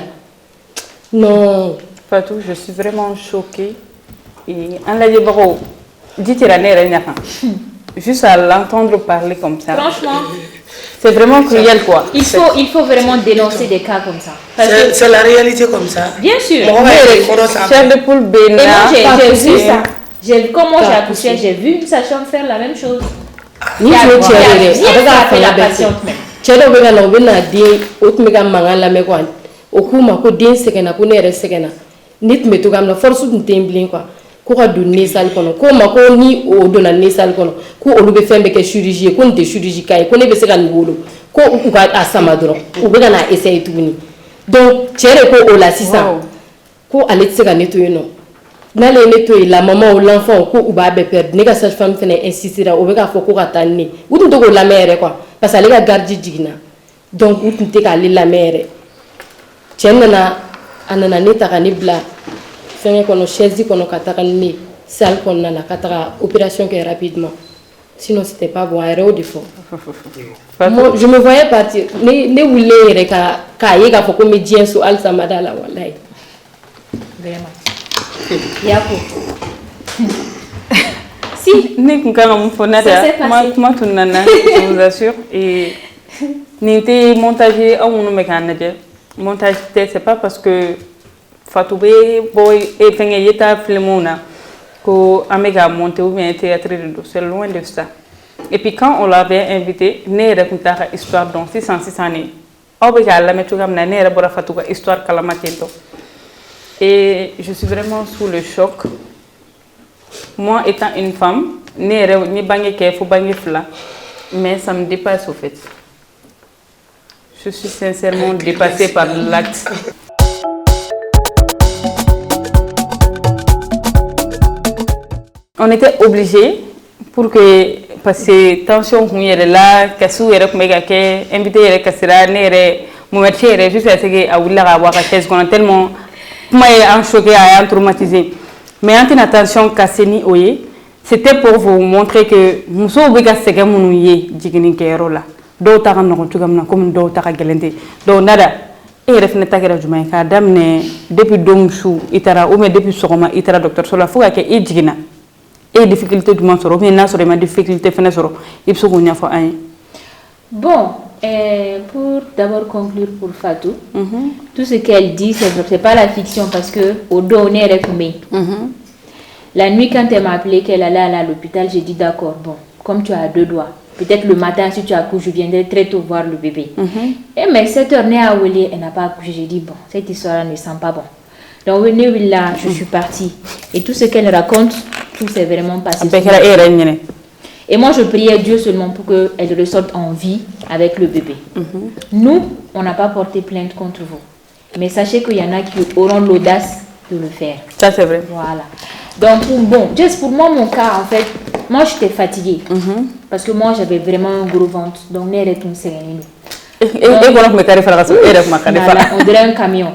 non Fatou je suis vraiment choquée et an lajɛbagaw ji tɛra ne yɛrɛ ɲakan juste à l'entendre parler comme ça franchement c'est vraiment cruel quoi il faut vraiment dénoncer des cas comme ça c'est la réalité comme ça bien sûr chef de poule Bena j'ai vu ça comment j'ai accouché j'ai vu une sage-femme faire la même chose ni cɛ yɛrɛ a bɛ ka fanga bɛɛ fɛ cɛ dɔ bɛ ka na o bɛ na den o tun bɛ ka mankan lamɛn quoi o k'u ma ko den sɛgɛnna ko ne yɛrɛ sɛgɛnna ne tun bɛ to ka minɛ force tun tɛ n bilen quoi ko ka don ne salle kɔnɔ ko ma ko ni o donna ne salle kɔnɔ ko olu bɛ fɛn bɛɛ kɛ chirurgie ye ko nin tɛ chirurgie ka ye ko ne bɛ se ka nin wolo ko u ka a sama dɔrɔn u bɛ ka na essayer tuguni donc cɛ de ko o la sisan ko ale tɛ se ka ne to yen nɔ n'ale ye ne to yen la maman ou l'enfant ko u b'a bɛɛ perdre ne ka sage-femme fɛnɛ insistera o bɛ k'a fɔ ko ka taa ni ne u tun tɛ k'o lamɛn yɛrɛ quoi parce que ale ka garde jiginna donc u tun tɛ k'ale lamɛn yɛrɛ cɛ nana a nana ne ta ka ne bila fɛngɛ kɔnɔ chaise kɔnɔ ka taga ni ne salle kɔnɔna la ka taga opération kɛ rapidement sinon c'était pas bon a yɛrɛ o de fɔ je me voyais partir ne wulilen yɛrɛ k'a ye k'a fɔ ko n bɛ diɲɛ so halisa ma da la walayi vraiment Yako si ne kun kan ka mun fɔ Nadia kuma tun nana je vous assure et nin tɛ montage ye anw minnu bɛ k'an lajɛ montage tɛ c'est pas parce que Fatou bɛ bɔ fɛngɛ yeta filmw na ko an bɛ ka monter ou bien théâtre de do c'est loin de ça et puis quand on l'avait invité ne yɛrɛ tun t'a ka histoire dɔn sisan ne aw bɛ k'a lamɛn cogoya min na ne yɛrɛ bɔra Fatou ka histoire kalama ten tɔ et je suis vraiment sous le choc moi étant une femme ne yɛrɛ ni bange kɛ fo bange fila mais ça me dépasse au fait je suis sincèrement dépassée par l'acte. On était obligé pour que parce que tension kun yɛrɛ la kasi yɛrɛ kun bɛ ka kɛ invité yɛrɛ kasira ne yɛrɛ Mohamed yɛrɛ juste à ce que a wulila ka bɔ a ka chaise kɔnɔ tellement kuma ye an choqué a y'an traumatisé mais an tɛna tension kase ni o ye c'était pour vous montrer que musow bɛ ka sɛgɛn minnu ye jiginnikɛyɔrɔ la dɔw ta ka nɔgɔn cogoya min na komi dɔw ta ka gɛlɛn ten donc Nada e yɛrɛ fɛnɛ ta kɛra jumɛn ye k'a daminɛ depuis don su i taara ou bien depuis sɔgɔma i taara dɔgɔtɔrɔso la fo ka kɛ i jiginna e ye difficulté jumɛn sɔrɔ ou bien n'a sɔrɔ i ma difficulté fɛnɛ sɔrɔ i bɛ se k'o ɲɛfɔ an ye. Bon, pour d'abord conclure pour Fatou, tout ce qu'elle dit, c'est pas la fiction parce que au dos on est refumé. La nuit quand elle m'a appelé qu'elle allait à l'hôpital, j'ai dit d'accord, bon, comme tu as deux doigts, peut-être le matin si tu accouches, je viendrai très tôt voir le bébé. Et mais 7h, elle n'a pas accouché, j'ai dit bon, cette histoire ne sent pas bon. Donc là, je suis partie et tout ce qu'elle raconte, tout s'est vraiment passé. Et moi, je priais Dieu seulement pour qu'elle ressorte en vie avec le bébé. Nous, on n'a pas porté plainte contre vous. Mais sachez qu'il y en a qui auront l'audace de le faire. Ça, c'est vrai. Voilà. Donc, juste pour moi, mon cas, en fait, moi, j'étais fatiguée. Parce que moi, j'avais vraiment un gros ventre. Donc, on est tout on dirait un camion.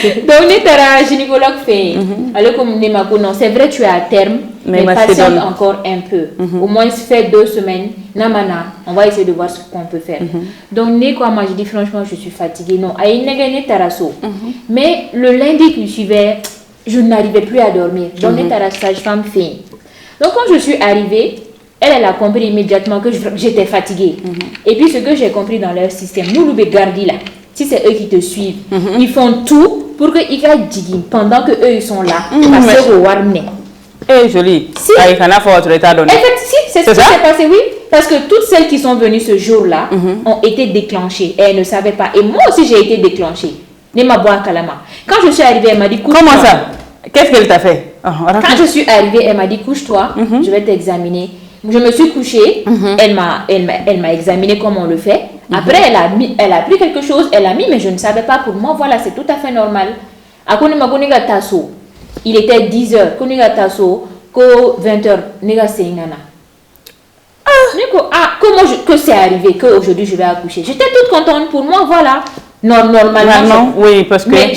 Donc, Netara, gynécologue fait. Alors, comme non, c'est vrai, tu es à terme, mais patiente encore un peu. Au moins, fait 2 semaines. Namana, on va essayer de voir ce qu'on peut faire. Donc, moi, je dis franchement, je suis fatiguée. Non, mais le lundi qui suivait, je n'arrivais plus à dormir. Donc, Netara, sage-femme fait. Donc, quand je suis arrivée, elle a compris immédiatement que j'étais fatiguée. Et puis, ce que j'ai compris dans leur système, nous, nous gardi là. Si c'est eux qui te suivent, ils font tout pour que ils gagnent pendant que eux ils sont là. Parce que warné. Eh joli. Si. En fait, si, c'est ce qui s'est passé, oui. Parce que toutes celles qui sont venues ce jour-là ont été déclenchées et elles ne savaient pas. Et moi aussi j'ai été déclenchée. Quand je suis arrivée, elle m'a dit couche-toi. Comment ça? Qu'est-ce qu'elle t'a fait? Quand je suis arrivée, elle m'a dit couche-toi, je vais t'examiner. Je me suis couchée, elle m'a examiné comme on le fait. Après, elle a pris quelque chose, elle a mis, mais je ne savais pas. Pour moi, voilà, c'est tout à fait normal. Il était 10h, ko 20h, comment que c'est arrivé qu'aujourd'hui je vais accoucher? J'étais toute contente. Pour moi, voilà. Normalement, oui, parce que... Mais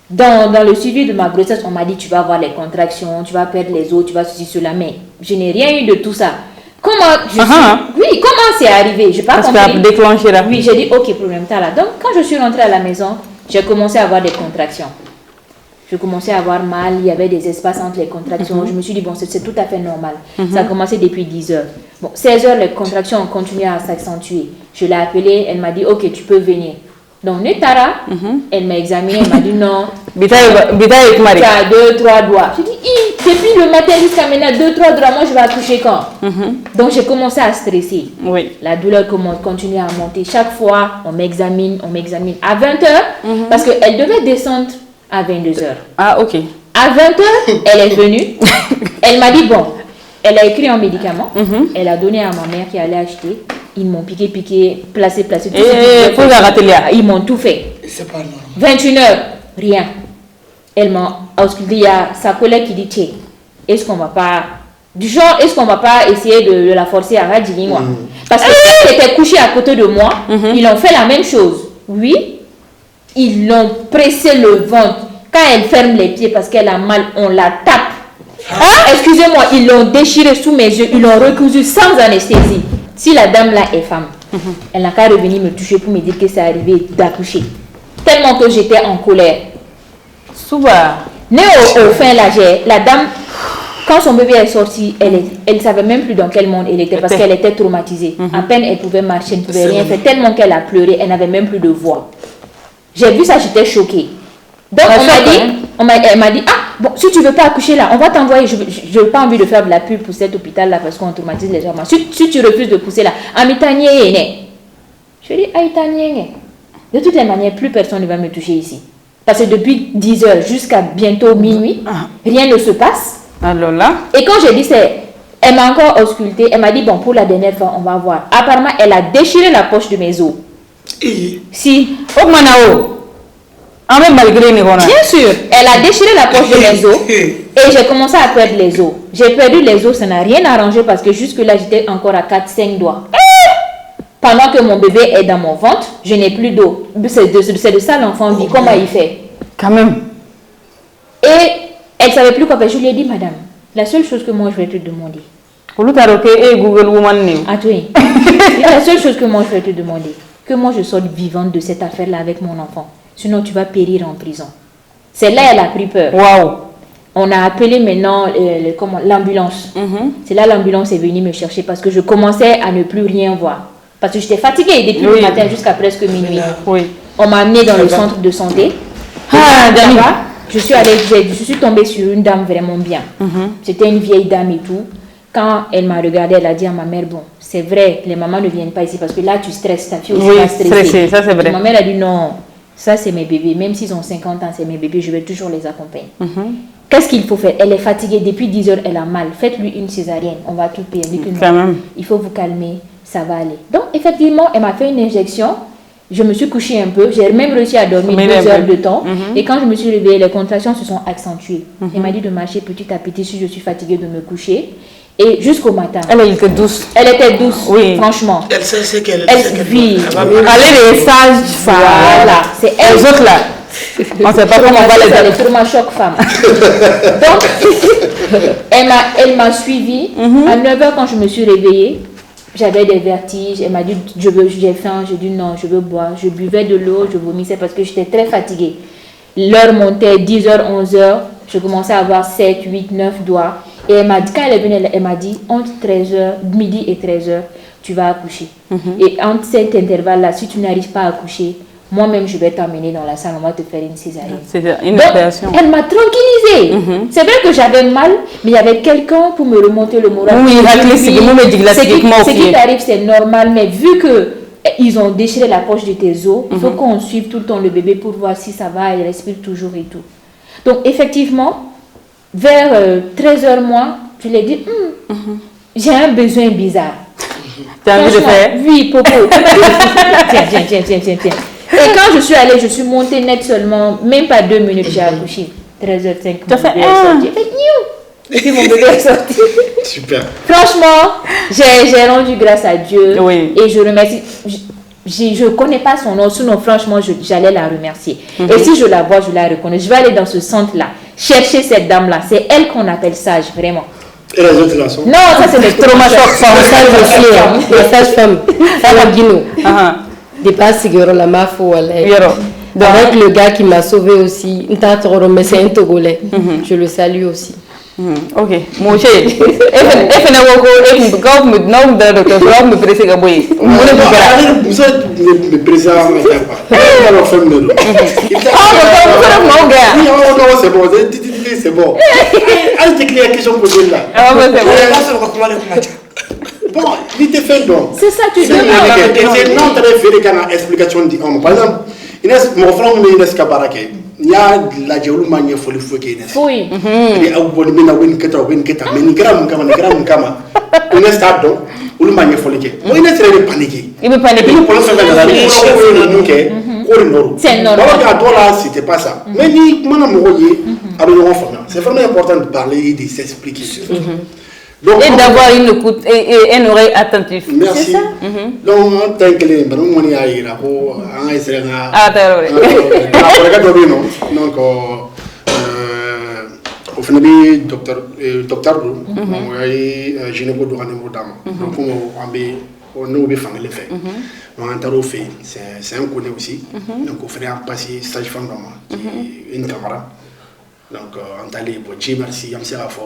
dans le suivi de ma grossesse, on m'a dit tu vas avoir les contractions, tu vas perdre les os, tu vas ceci, cela. Mais je n'ai rien eu de tout ça. Oui, comment c'est arrivé? Je n'ai pas compris. Déclenché là. Oui, j'ai dit ok, problème t'as là. Donc quand je suis rentrée à la maison, j'ai commencé à avoir des contractions. Je commençais à avoir mal, il y avait des espaces entre les contractions. Je me suis dit bon, c'est tout à fait normal. Ça a commencé depuis 10h. Bon, 16h, les contractions ont continué à s'accentuer. Je l'ai appelée, elle m'a dit ok, tu peux venir. Donc, Netara, elle m'a examiné, elle m'a dit non. Tu as 2-3 doigts. Je dis, depuis le matin jusqu'à maintenant, 2-3 doigts, moi je vais accoucher quand? Donc, j'ai commencé à stresser. Oui. La douleur continue à monter. Chaque fois, on m'examine. À 20h, parce qu'elle devait descendre à 22h. Ah, ok. À 20h, elle est venue. Elle m'a dit, bon, elle a écrit un médicament. Elle a donné à ma mère qui allait acheter. Ils m'ont piqué, placé. Ils m'ont tout fait. C'est pas normal. 21h, rien. Elle m'a ausculté. Il y a sa collègue qui dit, tiens, est-ce qu'on va pas essayer de la forcer à radier moi? Parce que quand elle était couchée à côté de moi, ils ont fait la même chose. Oui, ils l'ont pressé le ventre. Quand elle ferme les pieds parce qu'elle a mal, on la tape. Excusez-moi, ils l'ont déchiré sous mes yeux, ils l'ont recousu sans anesthésie. Si la dame là est femme, elle n'a qu'à revenir me toucher pour me dire que c'est arrivé d'accoucher. Tellement que j'étais en colère. Souba. Né au fin là, la dame, quand son bébé est sorti, elle ne savait même plus dans quel monde elle était parce qu'elle était traumatisée. À peine elle pouvait marcher, elle ne pouvait rien faire. Tellement qu'elle a pleuré, elle n'avait même plus de voix. J'ai vu ça, j'étais choquée. Donc elle m'a dit, bon, si tu ne veux pas accoucher là, on va t'envoyer. Je n'ai pas envie de faire de la pub pour cet hôpital là parce qu'on traumatise les gens. Si tu refuses de pousser là, je dis, de toutes les manières, plus personne ne va me toucher ici. Parce que depuis 10h jusqu'à bientôt minuit, rien ne se passe. Alors là. Et quand j'ai dit, elle m'a encore auscultée, elle m'a dit, bon, pour la dernière fois, on va voir. Apparemment, elle a déchiré la poche de mes os. Si. Bien sûr, elle a déchiré la poche de mes os et j'ai commencé à perdre les os. J'ai perdu les os, ça n'a rien arrangé parce que jusque-là, j'étais encore à 4-5 doigts. Pendant que mon bébé est dans mon ventre, je n'ai plus d'eau. C'est de ça l'enfant vit. Comment il fait? Quand même. Et elle ne savait plus quoi faire. Je lui ai dit, madame, la seule chose que moi je vais te demander. Google Woman. La seule chose que moi je vais te demander, que moi je sorte vivante de cette affaire-là avec mon enfant. Sinon, tu vas périr en prison. C'est là elle a pris peur. Waouh. On a appelé maintenant l'ambulance. C'est là l'ambulance est venue me chercher parce que je commençais à ne plus rien voir. Parce que j'étais fatiguée depuis le matin jusqu'à presque minuit. On m'a amenée dans le centre de santé. Je suis tombée sur une dame vraiment bien. C'était une vieille dame et tout. Quand elle m'a regardée, elle a dit à ma mère, bon, c'est vrai, les mamans ne viennent pas ici parce que là, tu stresses, ta fille aussi va stresser. Ça c'est vrai. Ma mère a dit, non, ça c'est mes bébés. Même s'ils ont 50 ans, c'est mes bébés, je vais toujours les accompagner. Qu'est-ce qu'il faut faire? Elle est fatiguée, depuis 10 heures, elle a mal. Faites-lui une césarienne, on va tout payer. Il faut vous calmer, ça va aller. Donc, effectivement, elle m'a fait une injection. Je me suis couchée un peu. J'ai même réussi à dormir 2 heures de temps. Et quand je me suis réveillée, les contractions se sont accentuées. Elle m'a dit de marcher petit à petit si je suis fatiguée, de me coucher. Et jusqu'au matin. Elle était douce. Elle était douce, oui. Franchement. Elle sait ce qu'elle vit. Elle est sage. Voilà. C'est elle. Les autres là. On sait pas comment on va les faire. Les traumas choc femme. Donc, elle m'a suivi. À 9h, quand je me suis réveillée, j'avais des vertiges. Elle m'a dit, j'ai faim. J'ai dit non, je veux boire. Je buvais de l'eau, je vomissais parce que j'étais très fatiguée. L'heure montait, 10h, 11h. Je commençais à avoir 7, 8, 9 doigts. Et elle m'a dit, quand elle est venue, elle m'a dit, entre 13h, midi et 13h, tu vas accoucher. Et entre cet intervalle-là, si tu n'arrives pas à accoucher, moi-même, je vais t'emmener dans la salle, on va te faire une césarienne. C'est une Donc, opération. elle m'a tranquillisée. C'est vrai que j'avais mal, mais il y avait quelqu'un pour me remonter le moral. Oui, ce qui t'arrive, c'est normal, mais vu que ils ont déchiré la poche de tes os, il faut qu'on suive tout le temps le bébé pour voir si ça va, il respire toujours et tout. Donc, effectivement, vers 13h moins, je lui ai dit, j'ai un besoin bizarre. Tu as envie de faire? Oui, Popo. Tiens. Et quand je suis allée, je suis montée net seulement, même pas 2 minutes, j'ai accouché. 13h05, tu as fait et puis mon bébé est sorti. Super. Franchement, j'ai rendu grâce à Dieu. Oui. Et je remercie. Je ne connais pas son nom, sinon franchement, j'allais la remercier. Et si je la vois, je la reconnais. Je vais aller dans ce centre-là, chercher cette dame-là. C'est elle qu'on appelle sage, vraiment. Et les autres là sont? Non, ça c'est le trauma choc. Sage aussi, la sage-femme. Guino. Des pas siguro la mafo avec le gars qui m'a sauvé aussi, mais c'est un Togolais. Je le salue aussi. Ok, mon cher. C'est bon. Allez, t'écris la question pour dire là. Bon, il te fait donc. C'est ça, tu dois. Non, tu as fait une explication. Par exemple, mon frère m'a dit que il y a la dialogue manière folie fouquée. Oui. Et à vous donner une quête, mais ni gramme kama. On est stade donc, ou le manière folie. On est très paniqué. Il me panique. C'est normal. Là, c'était pas ça. Mais ni comment on c'est vraiment important de parler, de s'expliquer. Donc, et d'avoir une écoute et une oreille attentive. Merci. Donc, en tant que les gens, on a eu la donc, au final, docteur Dou, on a eu gynéco de rendez-vous d'âme. Donc, on a fait les faits. On a fait, c'est un connaît aussi. Donc, on fait un passé sage-femme dans une caméra. Donc, on a allé pour Dieu merci, on s'est fait.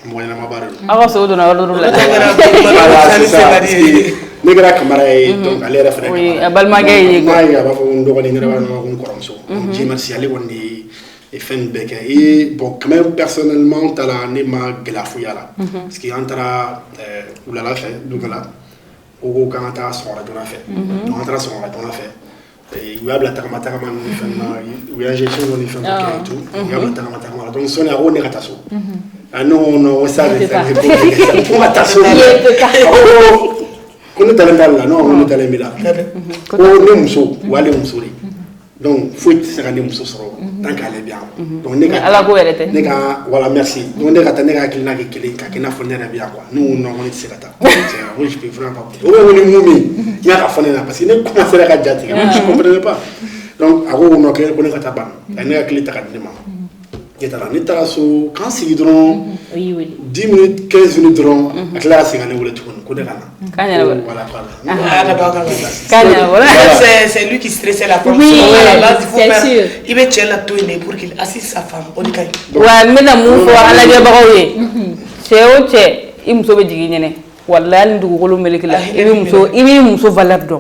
Moi, je et bon, quand même, personnellement, tu as la nema glafouya parce qu'il y a un oulala fait, donc là, au Canada, son radon fait. Donc, on a son radon fait. Il y a la taramataman, il y a la gestion de l'effet et tout. Il y a la taramataman. Donc, son héros n'est pas tassou. Ah non, ça, c'est pour ma tasse. On est allé là, non, on est allé là. On est moussou, ou aller moussou. Donc, il faut que ça moussou tant qu'elle est bien. Donc, voilà, merci. Donc, on est à qui n'a pas bien. Nous, on est secrétaire. Oui, je peux vraiment pas. On est moumi. Il y a la fenêtre parce qu'il n'est pas à dire. Je ne comprenais pas. Donc, à vous, on est à ta banque. On est à clé de quand c'est 10 minutes, 15 minutes, c'est lui qui stressait la femme. Oui, c'est sûr. Il veut tuer la tournée pour qu'il assiste sa femme.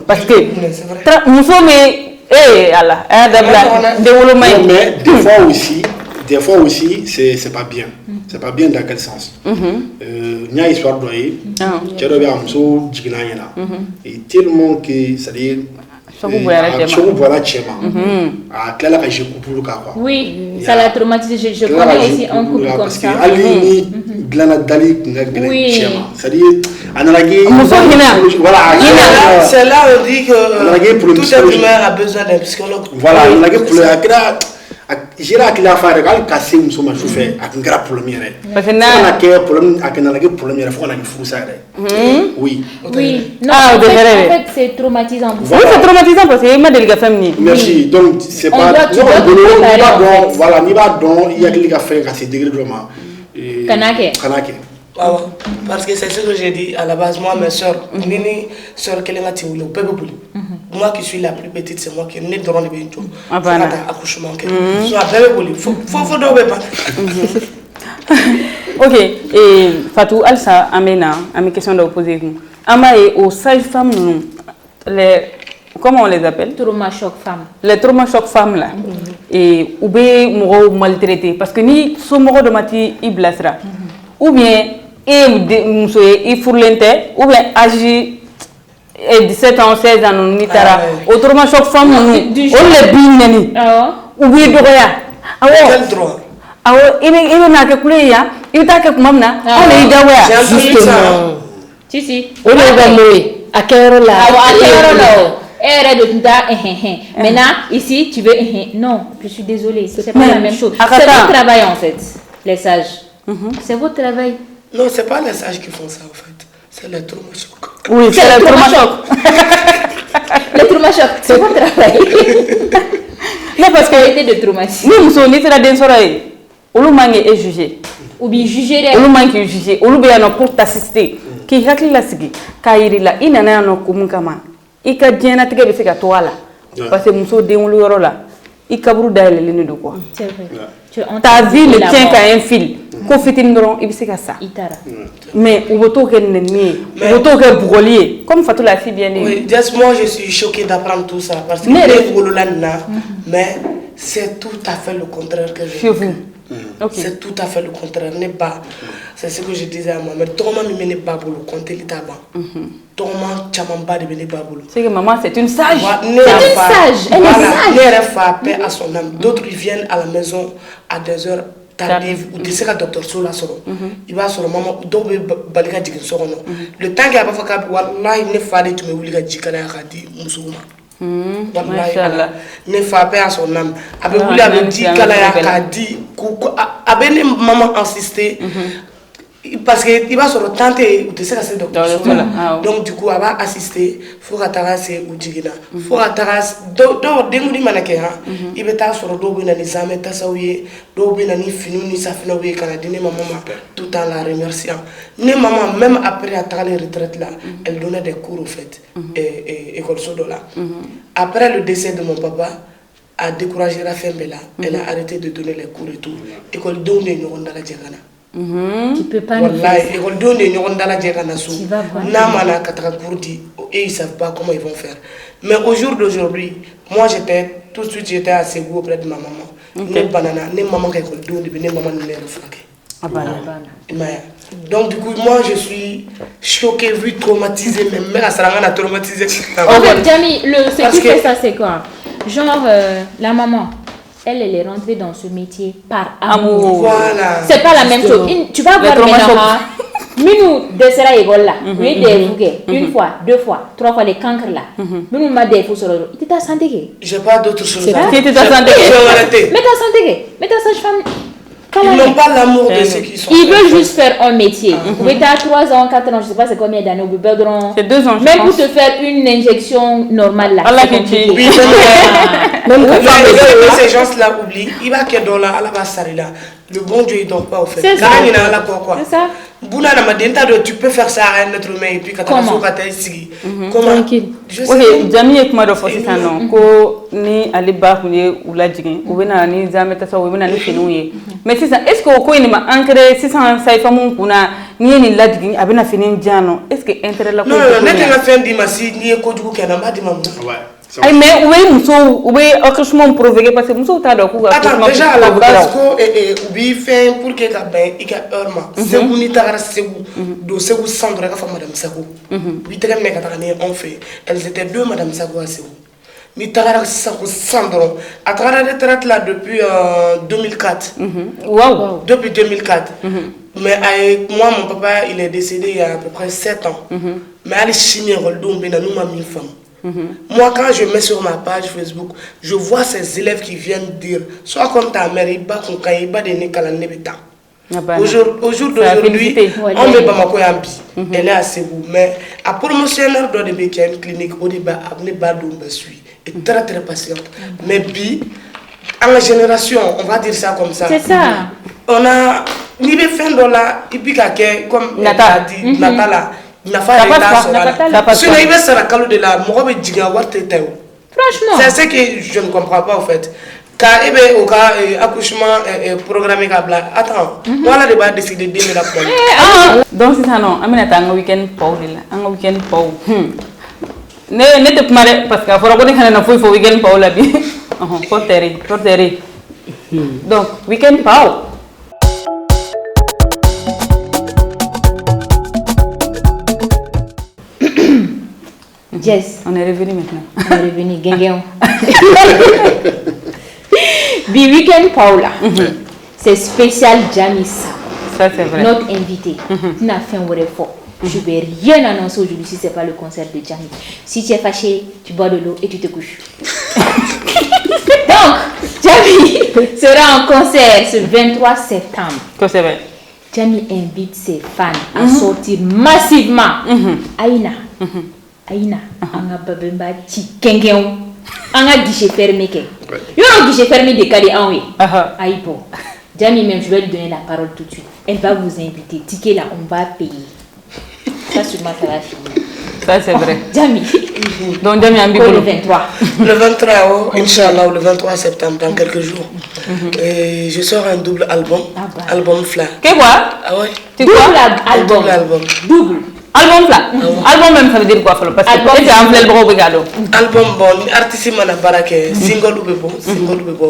Parce que des fois aussi, c'est pas bien. C'est pas bien dans quel sens? Il y a une histoire d'oeil. Tu as un morceau et tellement que c'est-à-dire oui, ça l'a traumatisé. Je connais ici un couple comme ça. C'est là où on dit que tout être humain a besoin d'un psychologue. Voilà, j'ai la clé à faire, regarde, casser une somme à chauffer, à un grave problème. Parce que n'a problème, à un problème, il faut qu'on a une frousse. Oui. Oui. Non, en fait, c'est traumatisant. Oui, c'est traumatisant parce que m'a délicat féminin. Merci. Donc c'est pas voilà, ni pas don, il y a quelqu'un fait à ces degrés vraiment. Kanake. Ah ouais. Parce que c'est ce que j'ai dit à la base, moi, mes soeurs, Nini, soeur Kelengati ou le Bébé. Moi qui suis la plus petite, c'est moi qui n'ai pas de bébé. Ah, voilà. Accouchement. Soit Bébé, faut d'où pas. Ok, et Fatou, Alsa, amena, à mes questions de poser. Ama et aux sages-femmes, les. Comment on les appelle? Trauma choc femmes. Les trauma choc femmes là. Et ou bien moro maltraité parce que ni so moro de mati iblasra. Ou bien il fourlente ou bien agi 17 ans 16 ans ni tara. Au trauma choc femme on les bineni. Ou bien doya. Quel droit? Awo il na ke kule ya. Il ta ke kumamna. On est dawa. Justement. Si. On est dans à quelle heure Maintenant, ici, tu veux. Non, je suis désolée. C'est pas la même chose. C'est votre travail en fait, les sages. C'est votre travail. Non, c'est pas les sages qui font ça en fait. C'est les trauma choc. Oui, c'est les trauma choc. Les trauma choc, c'est votre travail. Non, parce que était de traumatisme. Nous sommes nés dans des soirées. On manque est jugé. Ou bien jugé. On manque est jugé. On bien pour t'assister. Qui hakli la sigi. Kairi la inana no kumukama. Ika diena tige be se ka to ala parce que muso denwulu yoro la I kaburu daile le do quoi. C'est vrai. Ta vie ne tient qu'à un fil. Ko fitin doron I be se ka ça. Mais ou boto ke nemi, ou boto ke brolier comme Fatou l'a si bien dit. Oui, juste moi je suis choquée d'apprendre tout ça parce que mais c'est tout à fait le contraire que je chez vous. Okay. C'est tout à fait le contraire. N'est pas. C'est ce que je disais à ma mère. Ton maman me met pas pour le compter les tabac. Ton maman chamamba de venir pas pour le. C'est que maman c'est une sage. C'est une sage. Elle est sage. Elle paix à son âme. D'autres ils viennent à la maison à des heures tardives ou tu sais que docteur Sola sort. Il va sur maman dobe balika dikin sort non. Le temps qu'il a pas fait wallahi ne fallait tu me voulais dire qu'il a dit musulman. Machallah. Ne fa paix à son âme. Avec vous l'avez dit qu'elle a dit avec les mamans insister parce que il va sur le temps et tu sais que c'est docteur. Donc du coup elle va assister faut qu'attaquer ou digina faut attaquer do dengudi manake ha il va ta sur do bina ni zame ta sawiye do bina ni finu ni safina we kana dine maman tout en la remerciant ne maman même après attaquer les retraites là elle donnait des cours au fait et école sodola après le décès de mon papa a découragé la femme là elle a arrêté de donner les cours et tout école donne ni on dans la djegana tu peux pas wallahi école donne ni on dans la djegana sou na mana kataka cours dit et ils savent pas comment ils vont faire mais au jour d'aujourd'hui moi j'étais tout de suite j'étais à Ségou auprès de ma maman ne banana ne maman qui école donne ne maman ne les refraquer donc du coup moi je suis choquée vu traumatisée même mère a traumatisé en fait Jami ce qui fait ça c'est quoi genre la maman elle est rentrée dans ce métier par amour. Voilà. C'est pas la même chose. Tu vas voir maintenant. Nous desera école là. Oui, des une fois, deux fois, trois fois les cancres là. Nous m'a des fous sur le. Tu t'as senti que? J'ai pas d'autre chose. Tu t'as senti que? Mais t'as senti que? Mais ta sage-femme. Ils n'ont pas l'amour de ceux qui sont. Ils veulent juste faire un métier. Oui, tu as 3 ans, 4 ans, je sais pas c'est combien d'années. C'est 2 ans. Même pour te faire une injection normale là. Allah qui tue. Oui, même ces gens-là oublient. Il va que dans la là. Le bon Dieu il dort pas au fait. C'est ça. C'est ça. Tu peux faire ça à un être humain et puis quand tu as ici. Comment? Ok, Jami est comment de faire ça non? Ko ni aliba kuni ulajigi. Ou bien ni jamais ta ou bien ni finouye. Mais c'est ça. Est-ce que au il m'a ancré 600 saïfa mon kuna ni ni lajigi abena finin diano. Est-ce que intérêt la? Non, n'est pas fin d'imasi ni éco du coup qu'elle n'a pas dit maman. Ay mais oui muso oui accouchement provoqué parce que muso ta do ko attends déjà à la base ko ubi fin pour que ka ben ika heurement c'est vous ni tagara c'est do c'est vous sans ka fa madame Sago oui tagara ne ka tagara on fait elles étaient 2 madame Sago à Sago ni tagara Sago Sandro à tagara retraite là depuis 2004 wow depuis 2004 mais moi mon papa il est décédé il y a à peu près 7 ans mais elle chimie rôle do bena nous ma mi femme. Moi, quand je mets sur ma page Facebook, je vois ces élèves qui viennent dire soit comme ta mère, il bat de Nicolas Nebeta. Au jour d'aujourd'hui, on met Bamako Yambi. Elle est assez beau. Mais à promotionnaire de une clinique, au début, Abne Badou me suit. Et très très patiente. Mais puis, à la génération, on va dire ça comme ça. C'est ça. On a ni les fins de là, et puis comme Natala, il n'a pas de si on arrive à la calme de la mort, franchement, c'est ce que je ne comprends pas en fait. Car au cas accouchement programmé attends, voilà de décider de la première. Donc c'est ça non, Aminata un week-end pau ne te marre parce que faut reconnaître qu'on a fait week-end pau là bi. Porteri. Donc week-end pau. Yes. On est revenu maintenant. On est revenu, Gengen. Bi week-end Paula. C'est spécial Jamisa. Ça c'est vrai. Notre invité. Tu n'as fait un vrai fort. Je ne vais rien annoncer aujourd'hui si ce n'est pas le concert de Jami. Si tu es fâché, tu bois de l'eau et tu te couches. Donc, Jami sera en concert ce 23 septembre. Que c'est vrai. Jami invite ses fans à sortir massivement. Aïna, anga babemba ti kengeng, anga guichet fermé ke. Yo un guichet fermé de Kali Anwe. Aïpo. Jami même je vais lui donner la parole tout de suite. Elle va vous inviter. Ticket là, on va payer. Ça sûrement ça va finir. Ça c'est vrai. Jami. Donc Jami Ambi le 23. Le 23, Inch'Allah, le 23 septembre, dans quelques jours. Et je sors un double album. Album Fla. Qu'est-ce quoi? Ah ouais. Tu quoi? Double album. Double. Album Fla. Album même ça veut dire quoi? Parce que c'est un fleur gros regalo. Album bon, artiste mana barake, single ou bon,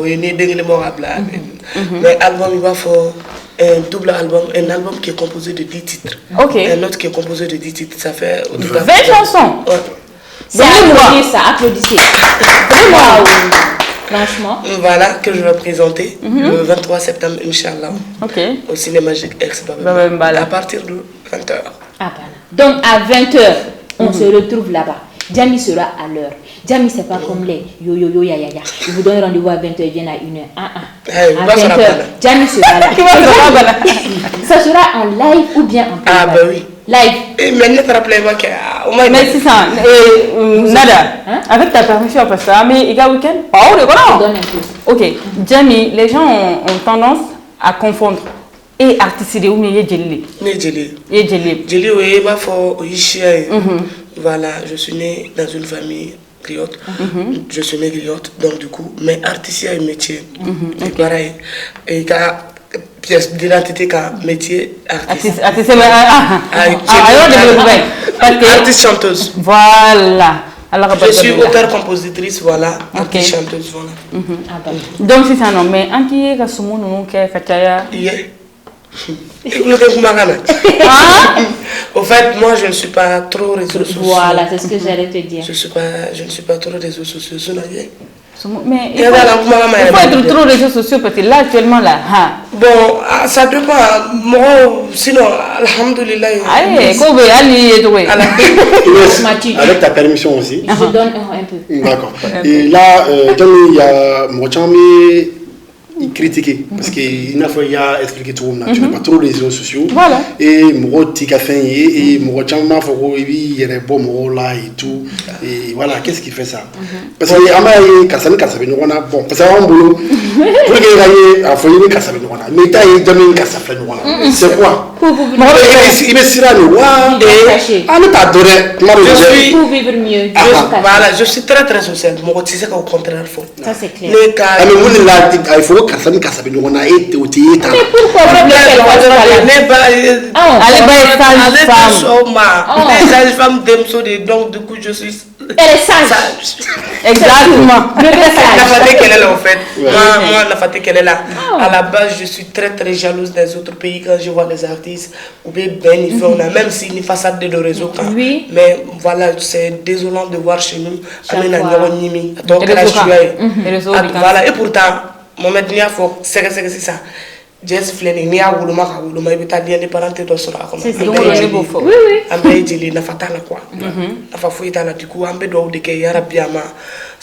il n'est pas de morable. Mais album il va faire un double album, un album qui est composé de 10 titres. Ok. Un autre qui est composé de 10 titres, ça fait 20 chansons. Ouais. C'est applaudissez ça, applaudissez. Wow. Franchement. Voilà que je vais présenter le 23 septembre, Inch'Allah. Ok. Au cinéma ex à partir de 20h. Ah, donc à 20h, on se retrouve là-bas. Jami sera à l'heure. Jami, c'est pas comme les yo ya. Il vous donne rendez-vous à 20h, il vient à 1h. À 20h, Jami sera là. Ça sera en live ou bien en playback? Ah, bah oui. Live. Et maintenant, tu as playback. Mais c'est ça. Nada. Avec ta permission, parce que il y a un week-end. Oh, je donne un peu. Ok. Jami, les gens ont tendance à confondre. Et artiste ou mieux Jelly. Jelly, oui, bah faut voilà, je suis né dans une famille griotte. Je suis né griotte, donc du coup, mais artiste a un métier. C'est pareil. Et quand pièce d'identité, quand métier artiste. Artiste chanteuse. Voilà. Alors, je suis auteure-compositrice, voilà. Artiste chanteuse, voilà. Donc c'est ça, non, mais en qui est ce monde nous qui fait Au fait, moi je ne suis pas trop réseaux sociaux. Voilà, c'est ce que j'allais te dire. Je ne suis pas trop réseaux sociaux. Mais il faut être trop réseaux sociaux parce que là actuellement là. Bon, ça dépend. Moi, sinon, alhamdoulilah. Avec ta permission aussi. Je donne un peu. D'accord. Et là, il y a Mochami. Critiquer parce qu'il y a expliqué tout tu n'as pas trop les réseaux sociaux et moi tika fin et moi chama faut il y a bon mot là et tout et voilà qu'est-ce qui fait ça parce que amaye kasani kasabino on a bon parce que on boulot pour gagner à foyer kasabino on a mais t'as eu jamais kasabino on a c'est quoi il me sera le wa et ah mais pas donné je suis pour vivre mieux voilà je suis très très social moi tu sais qu'au contraire faut ça c'est clair mais on là il faut kasani kasabino on a été au théâtre mais pourquoi les femmes donc du coup je suis elle est sage. Exactement. La fatigue qu'elle est là en fait. Moi, la fatigue qu'elle est là. À la base, je suis très très jalouse des autres pays quand je vois les artistes. Ou bien ils font même si une façade de réseau. Oui. Mais voilà, c'est désolant de voir chez nous. Voilà, et pourtant, Mohamed Nia faut c'est ça. Just flening ni aguluma kaguluma ibita liende parente to sura ko c'est oui ambe jili na fatala quoi na fa fuita na diku ambe do de ke ya rabbi ama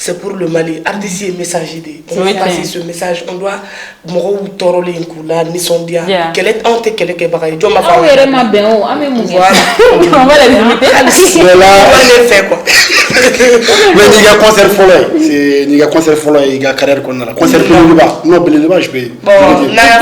c'est pour le Mali. Artiste est messager. On doit passer ce message. On doit moro torole inkula nisondia. Quelle est honte quelle est bagaille. Jo ma femme. Ah ma ben oh, ame mon. Voilà. On va la limiter. Mais là, on fait quoi. Mais il y a concert follow. C'est il y a concert follow, il y a carrière qu'on a. Concert Beleba. Non, Beleba, je peux. Bon, voilà.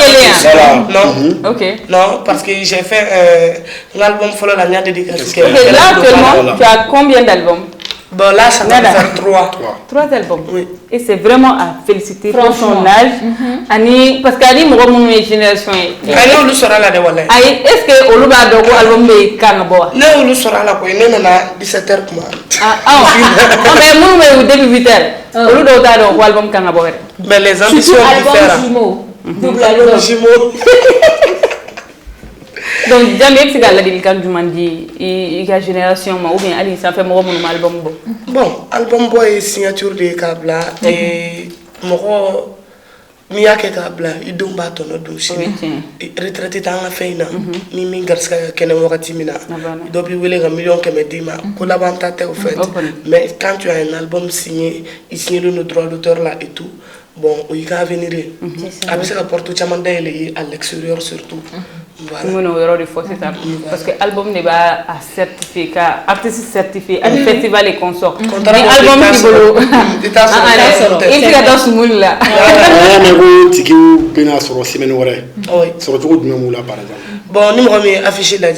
Non. OK. Non, parce que j'ai fait un album follow la mienne dédicace. OK, là actuellement, tu as combien d'albums? Bon, là, ça va faire 3. 3 albums. Oui. Et c'est vraiment à féliciter pour son âge. Ani, parce qu'Ani, moi, mon génération. Ani, on le sera là de Wallah. Est-ce que on va avoir un album de Kanabo? Non, on le sera là, quoi. Non, non, 17h. Mais moi, au début 8h. On doit avoir un album Kanabo. Mais les ambitions différentes. Double album jumeau. Donc, jamais que la délicat du mandi, il y a génération, ou bien allez, ça fait mon album. Bon, album boy signature de Kabla et mon Mia Kabla, il donne bâton au dossier. Retraité dans la fin, ni Mingarska Kenawaratimina. Il doit brûler un million que me dit ma collaborateur au fait. Mais quand tu as un album signé, il signe le droit d'auteur là et tout. Bon, il va venir. Après ça, porte tout à l'extérieur surtout. Voilà. Parce que l'album n'est pas à certifié, artiste certifié, à festival et consorts. L'album qui bolo. Il fait dans ce monde là. Bon, nous me affiché là.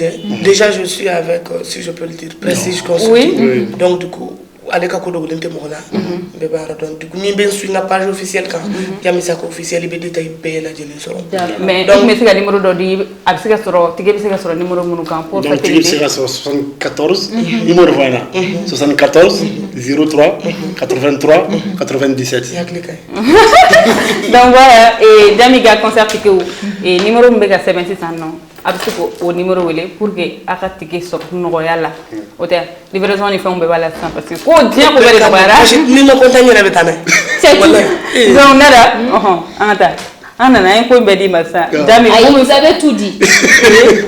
Déjà, je suis avec, si je peux le dire, Prestige Consulting. Donc, du coup, avec un code de témoin là, du coup, je suis sur la page officielle quand il y a mis officiel, il y a des détails payés la génération. Mais donc, mais c'est le numéro d'ordi, après que sur, tu sais que sur le numéro de mon camp pour donc tu sais que sur 74 numéro voilà 74 03 83 97. Donc voilà, et d'amiga concert que et numéro mbega 76 non. Après au numéro pour que akatike sur nous royal là. Hôtel livraison ni fait on beba la parce que ko dia ko bere bara. Ni me contagner la betane. C'est tout. Donc nada, anta. Anna na ko mbedi masa. Jami vous avez tout dit.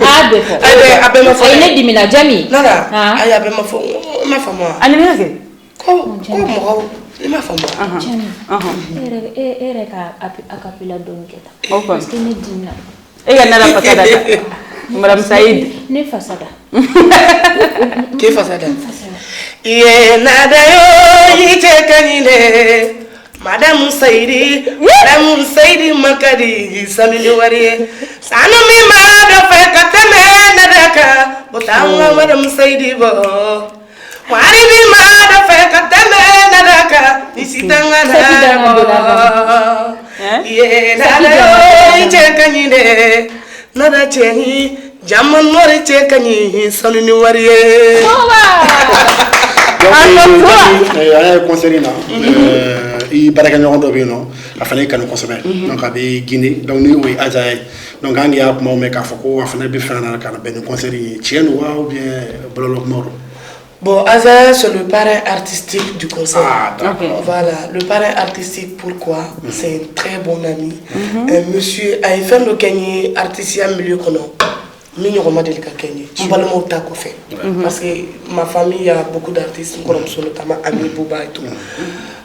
Ah défaut. Abe ma femme. Elle est dimina Jami. Nada. Aye abe ma femme. Ma femme. Ani me ke? Ko mo ma femme. Jami. Ere ka akapila donketa. Parce que ne dimina. Et il y a la façade. Madame Saïd. Ne façade. Quelle façade? Nada yo yite kanine. Madame Saïdi makadi samili wari. Sanu mi ma da fa katame nadaka. Botanga Madame Saïdi bo. Wari mi ma da fa katame nadaka. Nisitanga na. Nada yo yite kanine. Nada cheni. Jaman mori chekani sonu ni wari. Donc concert là il paraît que nous avons bien a fallu que nous consommer donc avec Guinée donc nous oui Azaï donc on y a pour me ka foko a fallu bien faire na ka ben concert tien ou bien blog mort. Bon, Azaï c'est le parrain artistique du concert. Ah, d'accord. Voilà, le parrain artistique pourquoi? C'est un très bon ami. Un monsieur a fait le gagner artistique milieu qu'on parce que ma famille, il y a beaucoup d'artistes, notamment Ami Bouba et tout.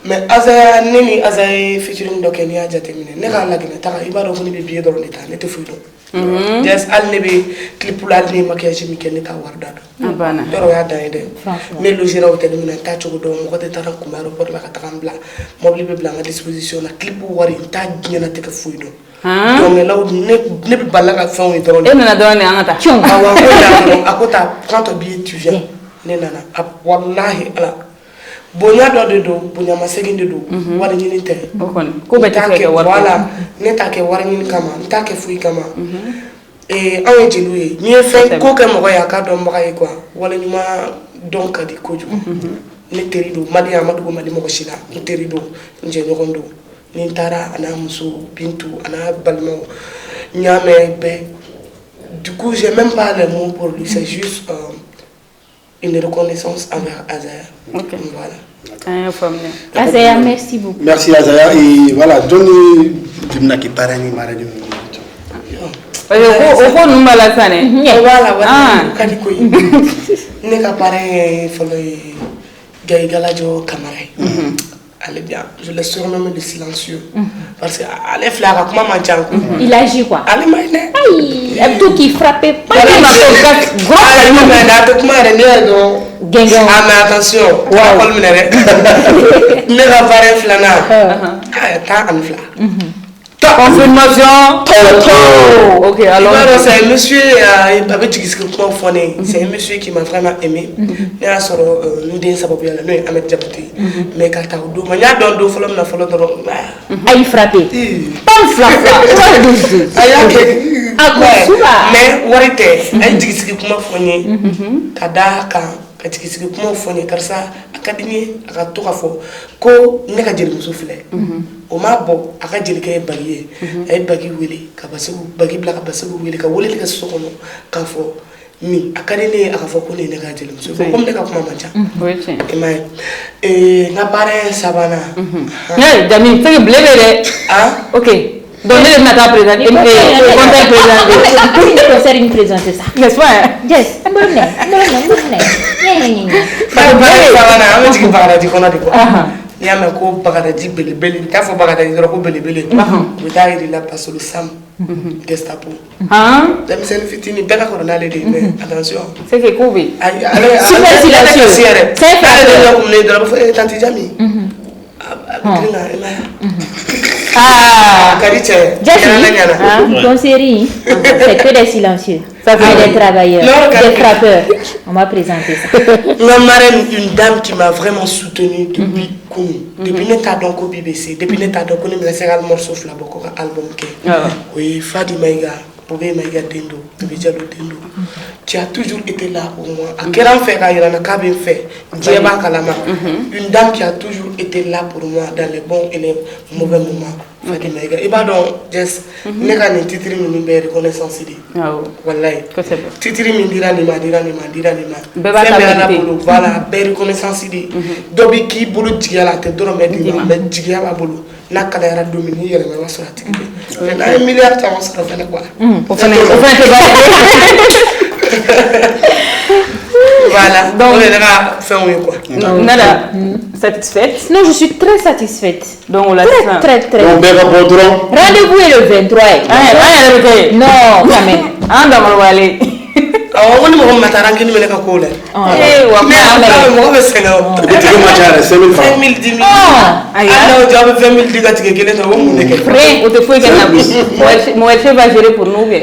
Mais Azaï, Nini Azaï featuring de Kenya, j'ai terminé. Je ne vais pas revenir des billets dans l'État, je ne te fous pas. Just al nebe clip pour la ni maquillage mi ken ka warda do abana doro ya daide mais le gérant hotel mi na ta chogo do mo ko te taran ko maro por la ka trembla mo libe bla à disposition na clip wari ta gina te ka fuido donc là ne bala ka fon ni doro e na do ne angata akota prends ton billet tu viens ne nana wallahi ala bonya do bonya masegin do wala ni tere ko be ta ke wala ne ta ke wara ni kama ta ke fui kama et en jeloué ni fait ko ke mo ya ka do mo kay quoi wala ni ma donc di ko ju ne teri do mali amadu ko mali mo ko shila ni teri do nje nyokondo ni tara ana muso bintu ana balmo nyame be du coup j'ai même pas le mot pour lui c'est juste une reconnaissance envers Azaï. Okay. Voilà. Azaï, merci beaucoup. Merci Azaï. Et voilà, Johnny, tu m'as qui parle ni marre du. Au nous malasane. Voilà, voilà. Kadiko. Ne ka parle folo gay galajo kamare. Elle est bien. Je l'ai surnommé le silencieux. Parce qu'elle est flaire, comment m'entend. Il agit quoi? Elle est maïne. Aïe, Abdou qui frappait pas. Elle est maïne. Mais attention. Ne va pas être flanard. T'as un flair. Confirmation. Ok, alors. C'est un monsieur, c'est un monsieur qui m'a vraiment aimé. Il a sorti nous des sabots, nous Ahmed Diabaté. Mais quand t'as deux, il y a deux follow, na follow de il frappé. Pas frappé. Mais warité, elle dit que comment fourni, kada quand tu dis que comment fourni, car ça, académie, à tout à fond, ko nega jeli musufle. O ma bo aka jeli kay bagiye ay bagi wili ka basu bagi bla ka basu wili ka wili ka sokono ka fo ni akadémie aka fo ko ne nega jeli musu ko nega kuma mancha imay na pare sabana hey Jami fais blé ok donnez le nata présent et conseil une présenter ça n'est-ce pas yes bonne sabana amati ko bagada di kona di ko ni ame ko bagada di belebele ta fo bagada di ko belebele we ta iri la paso le sam gestapo dem sen fitini beka ko na le mais attention c'est que couvé super silencieux c'est pas de ko ne dra fo tanti Jami Kariche ton série c'est que des silencieux des travailleurs des frappeurs on m'a présenté ça ma marraine une dame qui m'a vraiment soutenue depuis depuis l'état donc au BBC depuis l'état donc on me laissé un morceau là beaucoup album oui Fadi Maïga Pouvez Maïga Dendo Tubijalo Dendo tu as toujours été là pour moi à quel enfer il y a un fait Diaba Kalama une dame qui a toujours été là pour moi dans les bons et les mauvais moments Fadi Maïga et bah donc just nega ni titri mi be reconnaissance di wallahi titri mi dira ni ma voilà be reconnaissance di dobi ki bulu jigala te doro me di ma jigala bulu nakala yara domini yele ma wasura tikbe mais na milliard ta wasura fele quoi voilà donc on est là fin oui quoi nada satisfaite non je suis très satisfaite donc on l'a très rendez-vous est le 23 non quand même on va nous mettre à ranking mais ka ko la mo be senga tiga ma jara 5000 francs 5000 10 000 alors job 20 000 diga tiga kele to mo ne ke frère on te faut que moi je va gérer pour nous bien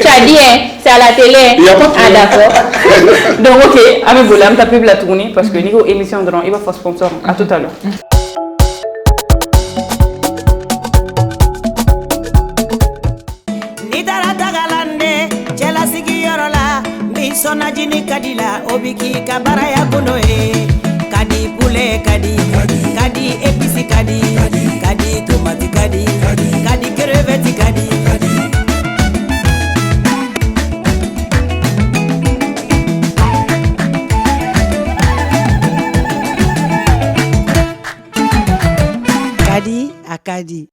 tu as dit c'est à la télé d'accord donc ok avec vous là on t'a pub la tournée parce que niveau émission drone il va faire sponsor à tout à l'heure sona jini kadila obiki kabara ya gono kadi poulet kadi épice kadi tomate kadi crevette kadi akadi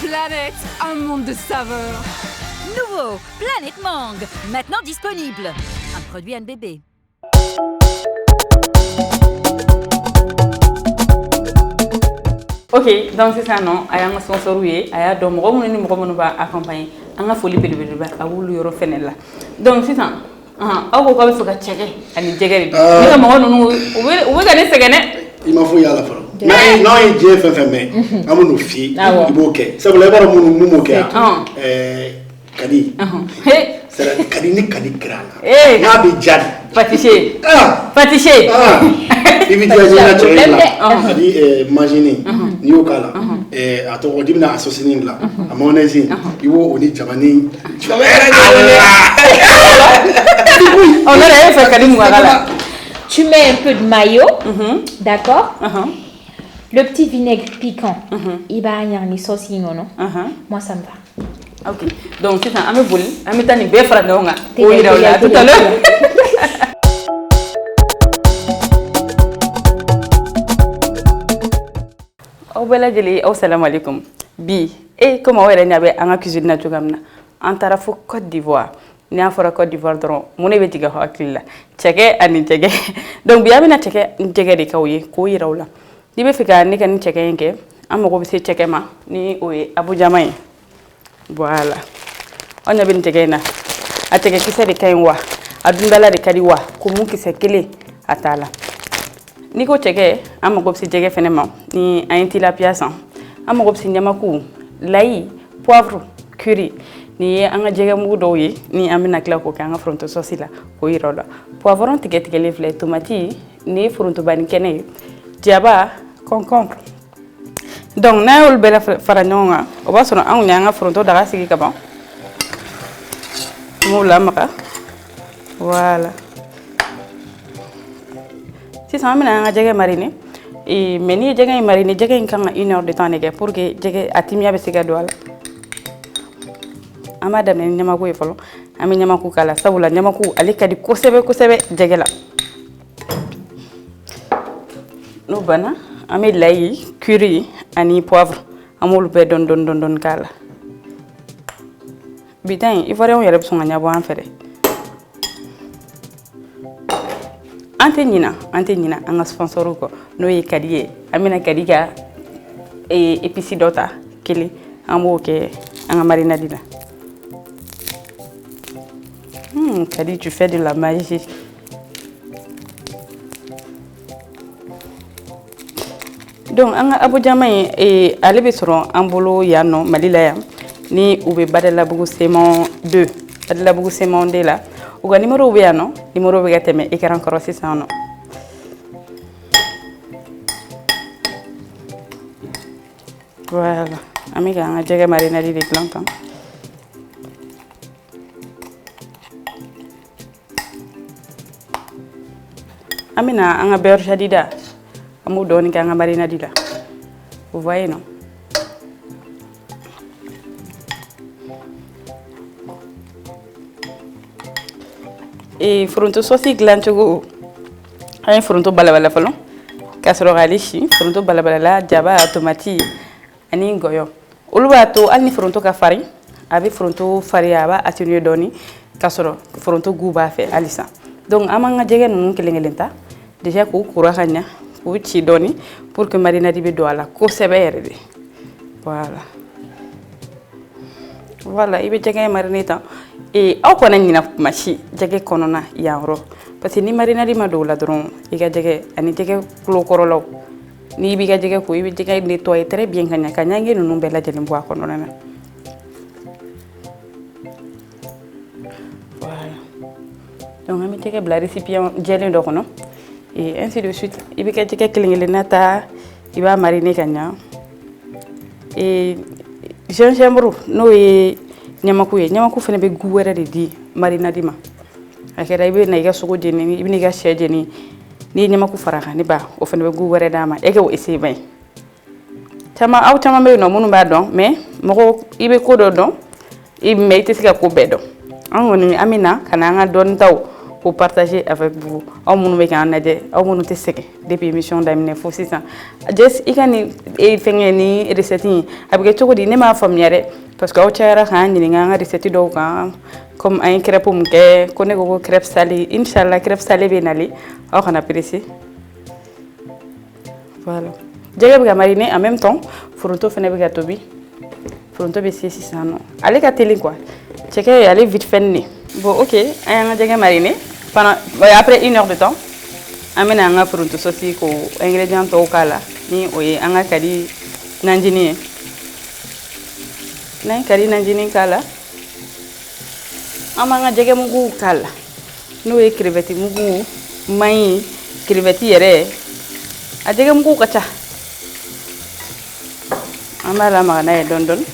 Planète, un monde de saveurs. Nouveau, Planète Mangue, maintenant disponible. Un produit NBB. Ok, donc c'est ça non, aya nga sponsor wi aya do mo mo ni mo ba accompagner anga foli bele ba awulu yoro fenel la. Donc c'est ça. Aw ko be fuka chege ani jegeri. Ni ka mo no o ga ne segene. Il m'a fouillé à la fin. Mais non, il dit mais amono fi iboke. Ça voulait voir mon moke. Kadi. C'est kadi ni kadi grana. Na bi jad. Patiché. Patiché. Il me dit à kadi imaginer ni au kala à ton dimna associé là à mon avis il faut on dit jamani on a fait kadi mouagala. Tu mets un peu de mayo, d'accord? Le petit vinaigre piquant, il va y avoir une sauce, non? Moi, ça me va. Ok, donc c'est ça, on va taa nin bɛɛ fara ɲɔgɔn kan k'o yira u la tout à l'heure. Aw bɛɛ lajɛlen aw salamu alaikum. Bi comme aw yɛrɛ ɲɛ bɛ an ka cuisine na cogoya min na an taara fo Côte d'Ivoire. Ni an fɔra Côte d'Ivoire dɔrɔn mun de bɛ tigɛ aw hakili la cɛkɛ ani jɛgɛ. Donc bi an bɛna cɛkɛ ni jɛgɛ de k'aw ye k'o yira u la. N'i bɛ fɛ ka ne ka ni cɛkɛ in kɛ an mago bɛ se cɛkɛ ma ni o ye abujama ye. Voilà. On ɲɛ bɛ nin cɛkɛ in na a cɛkɛ kisɛ de ka ɲi wa a dundala de ka di wa ko mun kisɛ kelen a t'a la. N'i ko cɛkɛ an mago bɛ se jɛgɛ fɛnɛ ma ni an ye tilapia san an mago bɛ se ɲamaku layi poivre curry ni ye an ka jɛgɛ mugu dɔw ye ni an bɛna tila k'o kɛ an ka foronto sauce la k'o yira u la poivron tigɛtigɛlen filɛ tomati ni ye forontobani kɛnɛ ye jaba concombre donc n'a y'olu bɛɛ fara ɲɔgɔn kan o b'a sɔrɔ anw y'an ka foronto daga sigi ka ban m'o lamaga voilà sisan an bɛna an ka jɛgɛ mariner mais ni ye jɛgɛ in mariner jɛgɛ in kan ka 1 heure de temps de kɛ pour que jɛgɛ a timiya bɛ se ka don a la an b'a daminɛ ni ɲamaku ye fɔlɔ an bɛ ɲamaku k'a la sabula ɲamaku ale ka di kosɛbɛ kosɛbɛ jɛgɛ la n'o banna an bɛ layi curry ani poivre an b'olu bɛɛ dɔɔni k'a la bi ta in ivoiriyɛnw yɛrɛ bɛ sɔn ka ɲabɔ an fɛ dɛ an tɛ ɲina an ka sponsor kɔ n'o ye Kadi ye an bɛna Kadi ka épices dɔ ta kelen an b'o kɛ an ka marinade la Kadi tu fais de la magie. Donc an ka abujama in ale bɛ sɔrɔ an bolo yan nɔ Mali la yan ni u bɛ Badalabugu Semon 2 Badalabugu Semon 2 la u ka numéro bɛ yan nɔ numéro bɛ ka tɛmɛ écran kɔrɔ sisan nɔ voilà an bɛ k'an ka jɛgɛ marinade de dilan tan an bɛna an ka beurre jadida an b'o dɔɔni kɛ an ka marinade la vous voyez non foronto sauce dilan cogo an ye foronto balabala fɔlɔ ka sɔrɔ k'ale si foronto balabalala jaba tomati ani ngɔyɔ olu b'a to hali ni foronto ka farin a bɛ foronto farinya a b'a atténuer dɔɔni ka sɔrɔ foronto goût b'a fɛ halisa donc an b'an ka jɛgɛ ninnu kelen kelen ta déjà k'u kura ka ɲa k'u ci dɔɔni pour que marinade bɛ don a la kosɛbɛ yɛrɛ de voilà i bɛ jɛgɛ mariner tan aw kana ɲina kuma si jɛgɛ kɔnɔna yan yɔrɔ parce que ni marinade ma don o la dɔrɔn i ka jɛgɛ ani jɛgɛ kulo kɔrɔlaw ni i b'i ka jɛgɛ ko i bɛ jɛgɛ nettoyer très bien ka ɲa ka ɲange ninnu bɛɛ lajɛlen bɔ a kɔnɔna na voilà donc an bɛ jɛgɛ bila récipient jɛlen dɔ kɔnɔ et ainsi de suite i bɛ ka jɛgɛ kelen kelenna ta i b'a mariner ka ɲa gingembre n'o ye ɲamaku ye ɲamaku fana bɛ goût wɛrɛ de di marinade ma a kɛra i bɛ na i ka sogo jeni i bɛ na i ka sɛ jeni n'i ye ɲamaku fara kan ne ba o fana bɛ goût wɛrɛ d'a ma e k'o essayer ban aw caman bɛ yen nɔ minnu b'a dɔn mais mɔgɔ i bɛ ko dɔ dɔn mais i tɛ se ka ko bɛɛ dɔn an kɔni an bɛ na ka na an ka dɔnni taw k'o partager avec vous aw minnu bɛ k'an lajɛ aw minnu tɛ sɛgɛn depuis émission daminɛ fo sisan just i ka nin fɛngɛ ni recette in a bɛ kɛ cogo di ne m'a faamuya dɛ parce que aw cayara k'an ɲininka an ka recette dɔw kan comme an ye crêpe mun kɛ ko ne ko ko crêpe salée inchallah crêpe salée bɛ nalen aw kana presser voilà jɛgɛ bɛ ka mariner en même temps foronto fana bɛ ka tobi foronto bɛ se sisan nɔ ale ka teli quoi cɛkɛ ale vite fait ne bon ok an y'an ka jɛgɛ mariner après 1 heure de temps an bɛna an ka foronto sauce ko ingrédients tɔw k'a la ni o ye an ka Kadi nanjini ye n'an ye Kadi nanjini k'a la an b'an ka jɛgɛ mugu k'a la n'o ye crevette mugu mayi crevette yɛrɛ a jɛgɛ mugu ka ca an b'a lamaga n'a ye dɔɔni dɔɔni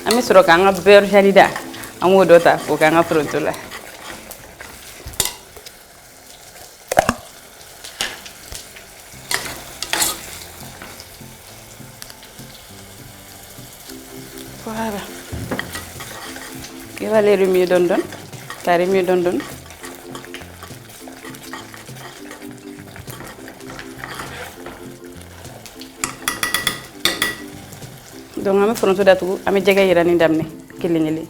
an bɛ sɔrɔ k'an ka beurre jadida an b'o dɔ ta k'o k'an ka foronto la Voilà. Il va les remuer don. T'as remué don. Donc on va faire un peu d'atouts, on va déjà y aller d'amener. Kelengele.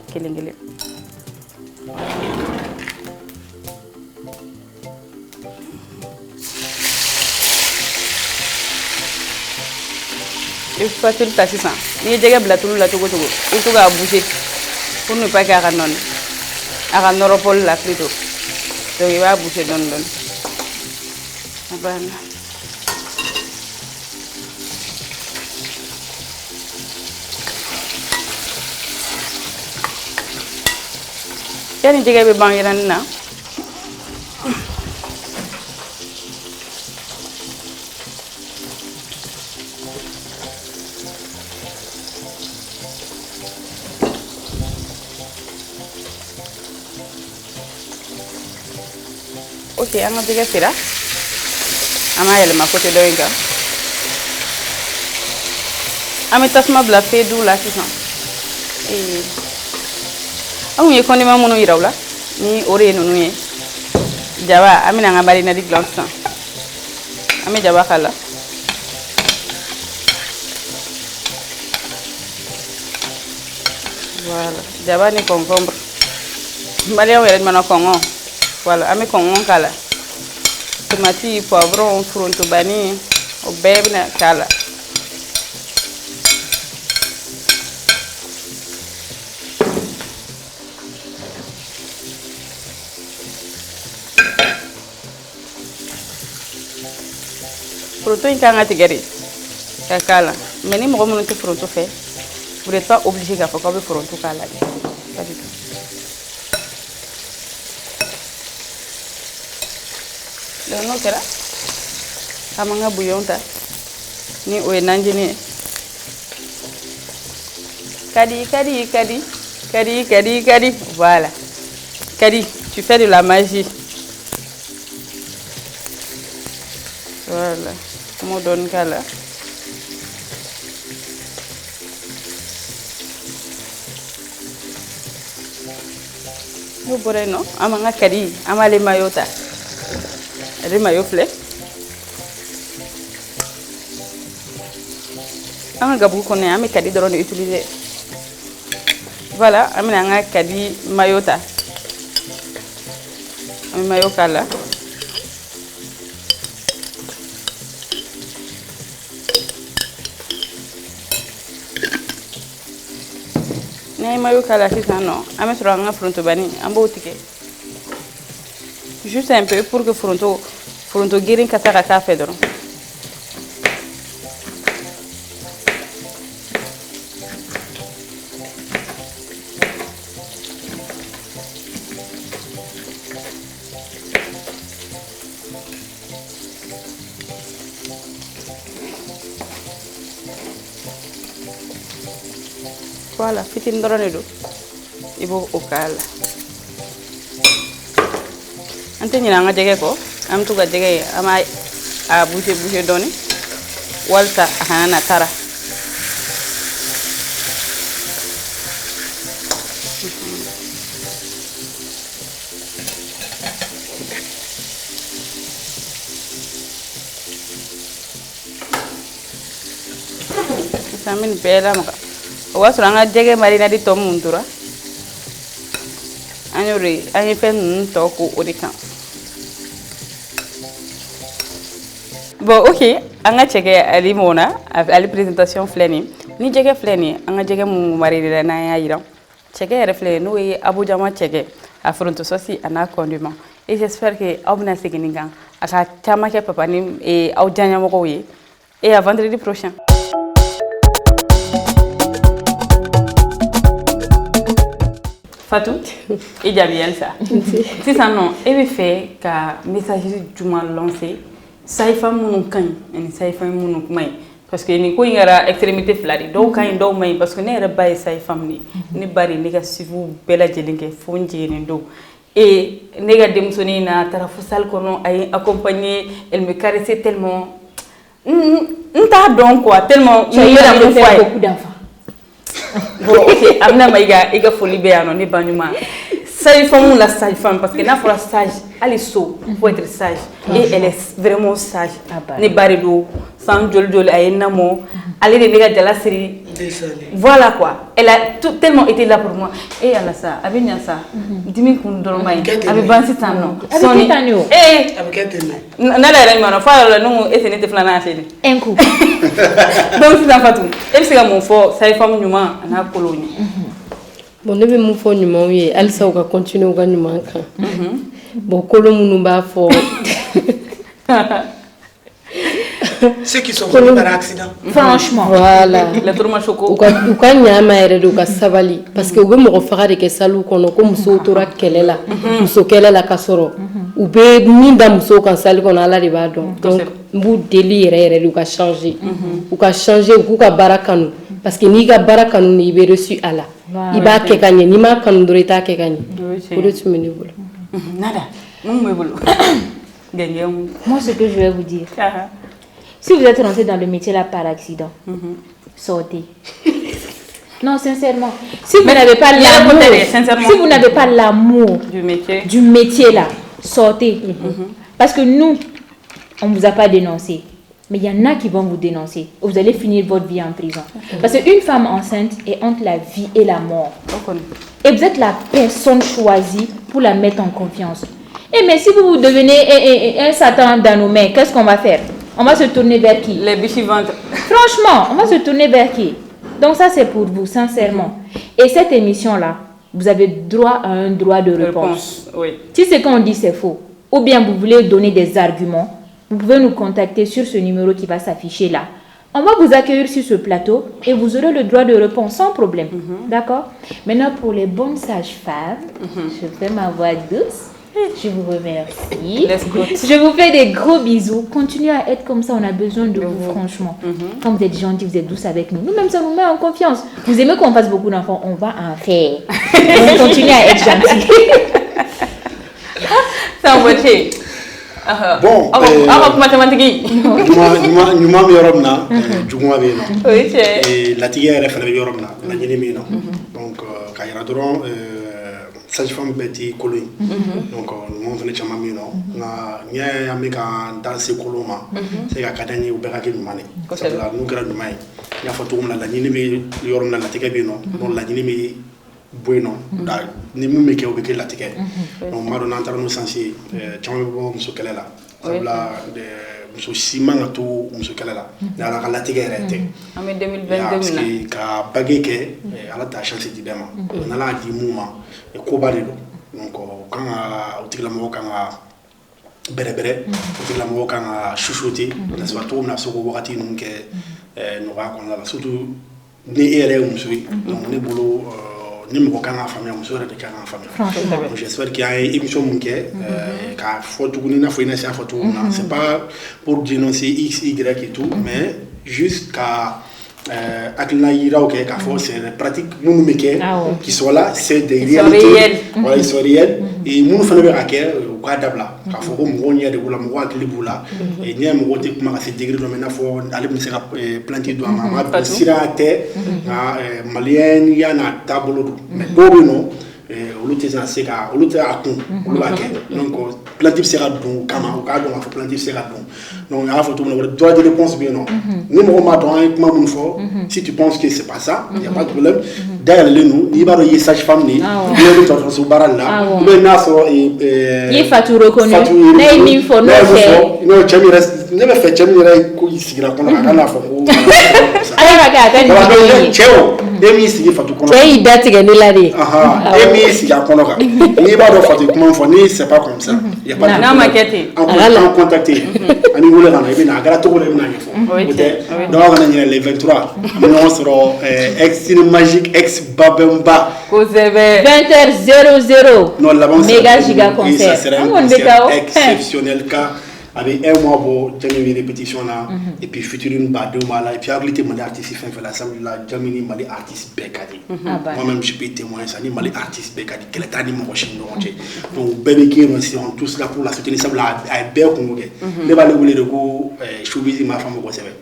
Il faut pas tout passer ça. Ni déjà blatou la togo. Il faut que bouger pour ne pas qu'à non. À Noropol la plutôt. Donc il va bouger don. Voilà. Yani jege be bangiran na ok anga jege sira ama yele ma côté doinga ami tasma bla fe du la kisan amu ye condiment munu yirawla ni ore nunu ye jaba amina nga bari na di glansan ami jaba kala voilà jaba ni concombre bari awere mana kongo voilà ami kongo kala tomati poivron fronto bani o bebna kala Pronto in kanga tigeri kakala mais ni mo mënu te pronto fait vous n'êtes pas obligé de faire pronto kala pas du tout le no kera amanga bouillon ta ni o nanjini kadi voilà kadi tu fais de la magie voilà mo don kala no boreno amanga kadi amale mayota le mayo flé anga gabu ko ne ami kadi drone utiliser voilà amina anga kadi mayota ami mayo kala Né mayo kala kisa non ame sur anga fronto bani ambo tike juste un peu pour que fronto girin kasaka ka fedoro voilà fitin drone do ibo okala ante nyina nga jege ko am tuga jege ama a bouger doni walta hana tara samin bela maka wasranga jege marina di tom muntura anyori ani fen to ko odika bon ok anga chege ali mona ali présentation fleni ni jege fleni anga jege mu marina na ya yira chege refle no e abuja ma chege afronto sosi ana condiment et j'espère que abuna segininga aka chama ke papa ni e au janya moko yi et à vendredi prochain. Fatou, et Gabriel ça. C'est ça non. Et bien fait qu'un message du moins lancé, ça y fait mon camp, et ça y fait mon camp. Parce que ni ko ingara extrémité flari, donc quand il dort mais parce que n'est pas ça y famille, ni bari nega sivu bela jelinge fonji ni do. Et nega demsoni na tarafusal kono ay accompagner, elle me caressait tellement. N'ta donc quoi, tellement. Tu as eu beaucoup d'enfants. Bon, ok, Amina Maïga, il faut libérer non, ni banuma. Sage-femme ou la sage-femme, parce que n'a pas la sage, elle est sot, faut être sage. Et elle est vraiment sage. Ni barido, sans jol, elle est namo, elle est déjà de la série. Voilà quoi. Elle a tellement été là pour moi. Et elle a ça, avec ça. Dis-moi qu'on dort mal. Avec Bansi Tano. Avec Tano. Eh. Avec Tano. Nada era mano, fala não esse nete flana achei. Un coup. Donc c'est ça fatou. Elle c'est mon fort, ça est femme numa na colonie. Bon, ne bɛ mun fɔ ɲumanw ye halisa u ka continuer u ka ɲuman kan. Bon, kolo minnu b'a fɔ. Ceux qui sont venus par accident. Franchement. Voilà. La tourma choco. U ka ɲa ma yɛrɛ de u ka sabali parce que u bɛ mɔgɔ faga de kɛ salle kɔnɔ ko musow tora kɛlɛ la. Muso kɛlɛ la ka sɔrɔ u bɛ min da musow kan salle kɔnɔ Ala de b'a dɔn. Donc n b'u deli yɛrɛ de u ka changer. U ka changer u k'u ka baara kanu parce que n'i ka baara kanu i bɛ reçu a la. I b'a kɛ ka ɲɛ n'i m'a kanu dɔrɔn i t'a kɛ ka ɲɛ. O de tun bɛ ne bolo. Nada. Mun bɛ bolo. Moi, ce que je vais vous dire, si vous êtes rentré dans le métier là par accident, sortez. Non, sincèrement. Si vous n'avez pas l'amour, si vous n'avez pas l'amour du métier là, sortez. Parce que nous, on ne vous a pas dénoncé. Mais il y en a qui vont vous dénoncer. Vous allez finir votre vie en prison. Parce qu'une femme enceinte est entre la vie et la mort. Et vous êtes la personne choisie pour la mettre en confiance. Et mais si vous devenez un Satan dans nos mains, qu'est-ce qu'on va faire? On va se tourner vers qui? Les biches ventres. Franchement, on va se tourner vers qui? Donc ça c'est pour vous, sincèrement. Et cette émission-là, vous avez droit à un droit de réponse. Oui. Si ce qu'on dit c'est faux, ou bien vous voulez donner des arguments, vous pouvez nous contacter sur ce numéro qui va s'afficher là. On va vous accueillir sur ce plateau et vous aurez le droit de réponse sans problème. D'accord? Maintenant, pour les bonnes sages-femmes, je fais ma voix douce. Je vous remercie. Je vous fais des gros bisous. Continuez à être comme ça, on a besoin de vous, franchement. Quand vous êtes gentil, vous êtes douce avec nous. Nous-mêmes, ça nous met en confiance. Vous aimez qu'on fasse beaucoup d'enfants, on va en faire. Donc, continuez à être gentil. Ça va être. Bon, mathématiques. Nyuma mi yɔrɔ min na juguman bɛ yen nɔ latigi yɛrɛ fana bɛ yɔrɔ min na laɲini bɛ yen nɔ donc ka yira dɔrɔn sage-femme bɛɛ ti kolo ye donc ninnu fana caman bɛ yen nɔ nka n y'a mɛn ka n da se kolo ma c'est ka ka d'an ye u bɛɛ ka kɛ ɲuman de sabula n'u kɛra ɲuman ye n y'a fɔ cogo min na laɲini bɛ yɔrɔ min na latigɛ bɛ yen nɔ donc laɲini bɛ bɔ yen nɔ ni mun bɛ kɛ o bɛ kɛ latigɛ donc n b'a dɔn n'an taara n'u sansi caman bɛ bɔ muso kɛlɛ la sabula muso si man ka to muso kɛlɛ la ni ala ka latigɛ yɛrɛ tɛ an bɛ 2022 parce que ka bage kɛ ala t'a chance di bɛɛ ma n'ala y'a di mun ma koba de don donc kan ka o tigilamɔgɔ kan ka bɛrɛbɛrɛ o tigilamɔgɔ kan ka chuchoter n'est-ce pas cogo min na se k'o wagati ninnu kɛ nɔgɔya kɔnɔna la surtout ni e yɛrɛ ye muso ye donc ne bolo ni mɔgɔ kan ka faamuya muso yɛrɛ de kan ka faamuya donc j'espère qu'il y a une émission mun kɛ k'a fɔ tuguni i n'a fɔ i na se a fɔ cogo min na c'est pas pour dénoncer x y et tout mais juste ka hakilina yiraw kɛ k'a fɔ c'est des pratiques minnu bɛ kɛ qui sont là c'est des réalités voilà ils sont réels et minnu fana bɛ ka kɛ u k'a dabila k'a fɔ ko mɔgɔw ɲɛ de b'u la mɔgɔw hakili b'u la n'i ye mɔgɔw tɛ kuma ka se degré dɔ ma i n'a fɔ ale bɛ se ka plainte don a ma a ma don sira tɛ nka maliyɛn ya n'a taabolo don mais dɔw bɛ yen nɔ olu tɛ se ka olu tɛ a kun olu b'a kɛ donc plainte bɛ se ka don kama u k'a dɔn k'a fɔ plainte bɛ se ka don donc a y'a fɔ cogo min na droit de réponse bɛ yen nɔ ni mɔgɔ m'a dɔn an ye kuma minnu fɔ si tu penses que c'est pas ça il y a pas de problème dayɛlɛlen don n'i b'a dɔn i ye sage femme de ye n'i bɛ dɔgɔtɔrɔso baara de la ou bien n'a sɔrɔ i ye Fatou reconnu ne ye min fɔ n'o tɛ n'o cɛ min yɛrɛ ne bɛ fɛ cɛ min yɛrɛ ko i sigira kɔnɔ a kana fɔ ko ala ka kɛ a ka nin cɛ o e m'i sigi Fatou kɔnɔ cɛ y'i da tigɛ ne la de e m'i sigi a kɔnɔ kan n'i b'a dɔn Fatou kuma fɔ ni c'est pas comme ça il y a pas de n'a ma kɛ ten an contacter ani wele ka na i bɛ na a kɛra cogo la i bɛ na ɲɛfɔ o tɛ donc aw kana ɲinɛ les 23 an bɛ ɲɔgɔn sɔrɔ ex ciné magique ex babemba kosɛbɛ 20h00 non laban méga giga concert un concert exceptionnel ka a bɛ un mois bɔ Jami répétition na et puis featuring badenw b'a la et puis hakili tɛ Mali artiste fɛn fɛn la sabula Jami ni Mali artiste bɛɛ ka di moi-même je peux témoigner ça ni Mali artiste bɛɛ ka di kɛlɛ t'a ni mɔgɔ si ni ɲɔgɔn cɛ donc bɛɛ bɛ kɛ yen nɔ si on tous là pour la soutenir sabula a ye bɛɛ kungo kɛ ne b'ale wele de ko showbiz ma faamu kosɛbɛ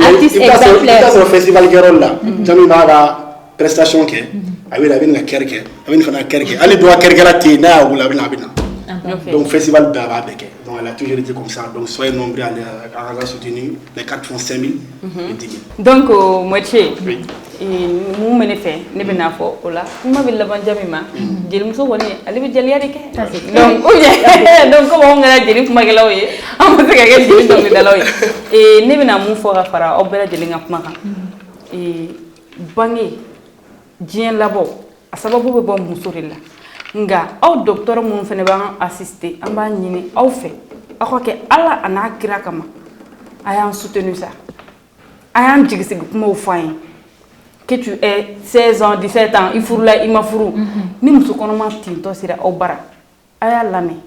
artiste exemplaire. Il y a un festival qui est là. Jami b'a prestation qui est. Il y a une kerke. Il y a une kerke. Allez doit kerke la tina ou la bina. Donc festival baba beke. Donc elle a toujours été comme ça. Donc soyez nombreux à la soutenir. Les 4 font 5 000 et 10 000. Donc moitié. Mu mene fe ne be na fo ola kuma bi laban jamima jeli muso woni ale be jeli yade ke donc ou bien donc ko on ngara jeli kuma gelaw ye am se ka jeli donc dalaw ye ne be na mu fo fara o bela jeli nga kuma kan bangi jien labo asababu be bom musorilla nga aw docteur mun fene ba assister am ba nyini aw fe akoke ala ana kira kama ayan soutenu ça ayan jigisi kuma o fayin que tu aies 16 ans, 17 ans, il faut là, il m'a fourré. Ni muso kɔnɔma tintɔ sera aw bara a y'a lamɛn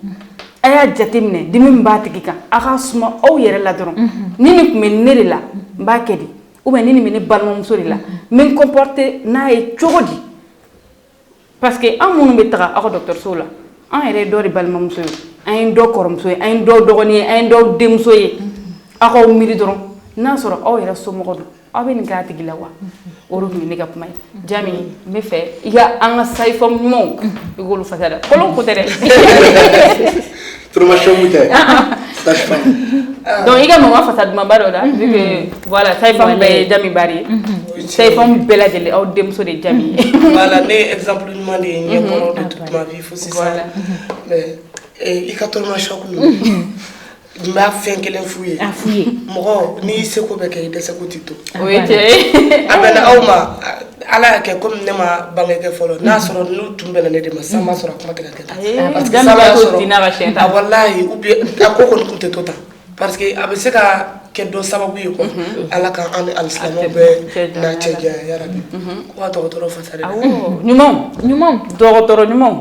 a y'a jateminɛ dimi min b'a tigi kan a ka suma aw yɛrɛ la dɔrɔn ni nin tun bɛ ne de la n b'a kɛ di ou bien ni nin bɛ ne balimamuso de la n bɛ n comporter n'a ye cogo di parce que an minnu bɛ taga aw ka dɔgɔtɔrɔso la an yɛrɛ ye dɔ de balimamuso ye an ye dɔ kɔrɔmuso ye an ye dɔ dɔgɔnin ye an ye dɔ denmuso ye aw k'aw miiri dɔrɔn n'a sɔrɔ aw yɛrɛ somɔgɔ don aw bɛ nin k'a tigi la wa o de tun ye ne ka kuma ye Jami n bɛ fɛ i ka an ka saifam ɲumanw i k'olu fasa da kolon ko tɛ dɛ formation mu tɛ stage femme donc i ka mama fasa dumanba dɔ da vu que voilà saifam bɛɛ ye Jami Bari ye saifam bɛɛ lajɛlen aw denmuso de ye Jami ye voilà ne exemple ɲuman de ye n ye kɔrɔ de toute ma vie fo sisan mais i ka formation ninnu n b'a fɛn kelen f'u ye mɔgɔ n'i seko bɛ kɛ i dɛsɛko tɛ to o ye tiɲɛ ye a bɛnna aw ma ala y'a kɛ komi ne ma bange kɛ fɔlɔ n'a sɔrɔ n'u tun bɛnna ne de ma san b'a sɔrɔ a kuma tɛ ka kɛ tan parce que san b'a sɔrɔ a walahi ou bien a ko kɔni tun tɛ to tan parce que a bɛ se ka kɛ dɔ sababu ye quoi ala ka an ni alisilamɛw bɛɛ n'a cɛ janya yarabi ko ka dɔgɔtɔrɔ fasa de la ɲumanw dɔgɔtɔrɔ ɲumanw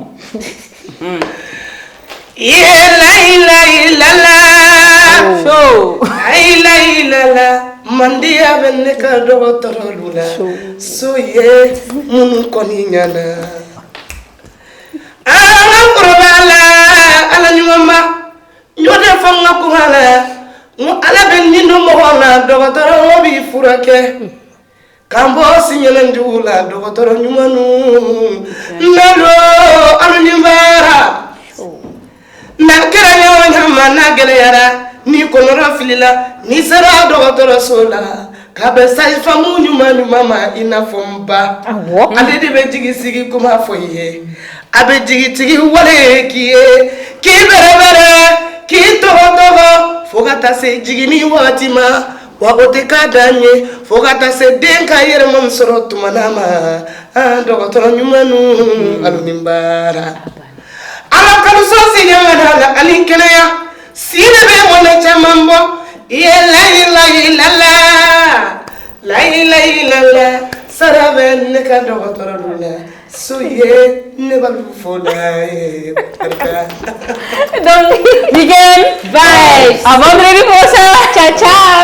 mandiya bɛ ne ka dɔgɔtɔrɔlu la so ye minnu kɔni ɲana an ka kɔrɔbaya la ala ɲumanba n y'o de fɔ n ka kuma la n ko ala bɛ nin don mɔgɔ la dɔgɔtɔrɔ b'i furakɛ k'an bɔ siɲɛlɛnjugu la dɔgɔtɔrɔ ɲumanu n bɛ don ala ɲumanba n'a kɛra ɲɔgɔn ɲama n'a gɛlɛyara ni kɔnɔra filila ni sera dɔgɔtɔrɔso la k'a bɛ sayifamu ɲuman ɲuman ma i n'a fɔ n ba ale de bɛ jigi sigi kuma fɔ i ye a bɛ jigitigi wale k'i ye k'i bɛrɛbɛrɛ k'i tɔgɔ fo ka taa se jiginni wagati ma wa o tɛ k'a dan ye fo ka taa se den ka yɛrɛma min sɔrɔ tuma na ma dɔgɔtɔrɔ ɲumanu alu ni baara ala kaluso si ɲamana la ani kɛnɛya si de bɛ mɔnɛ caman bɔ i ye layilala sara bɛ ne ka dɔgɔtɔrɔ la so ye ne b'alu fɔ la ye donc weekend bye à vendredi prochain ciao ciao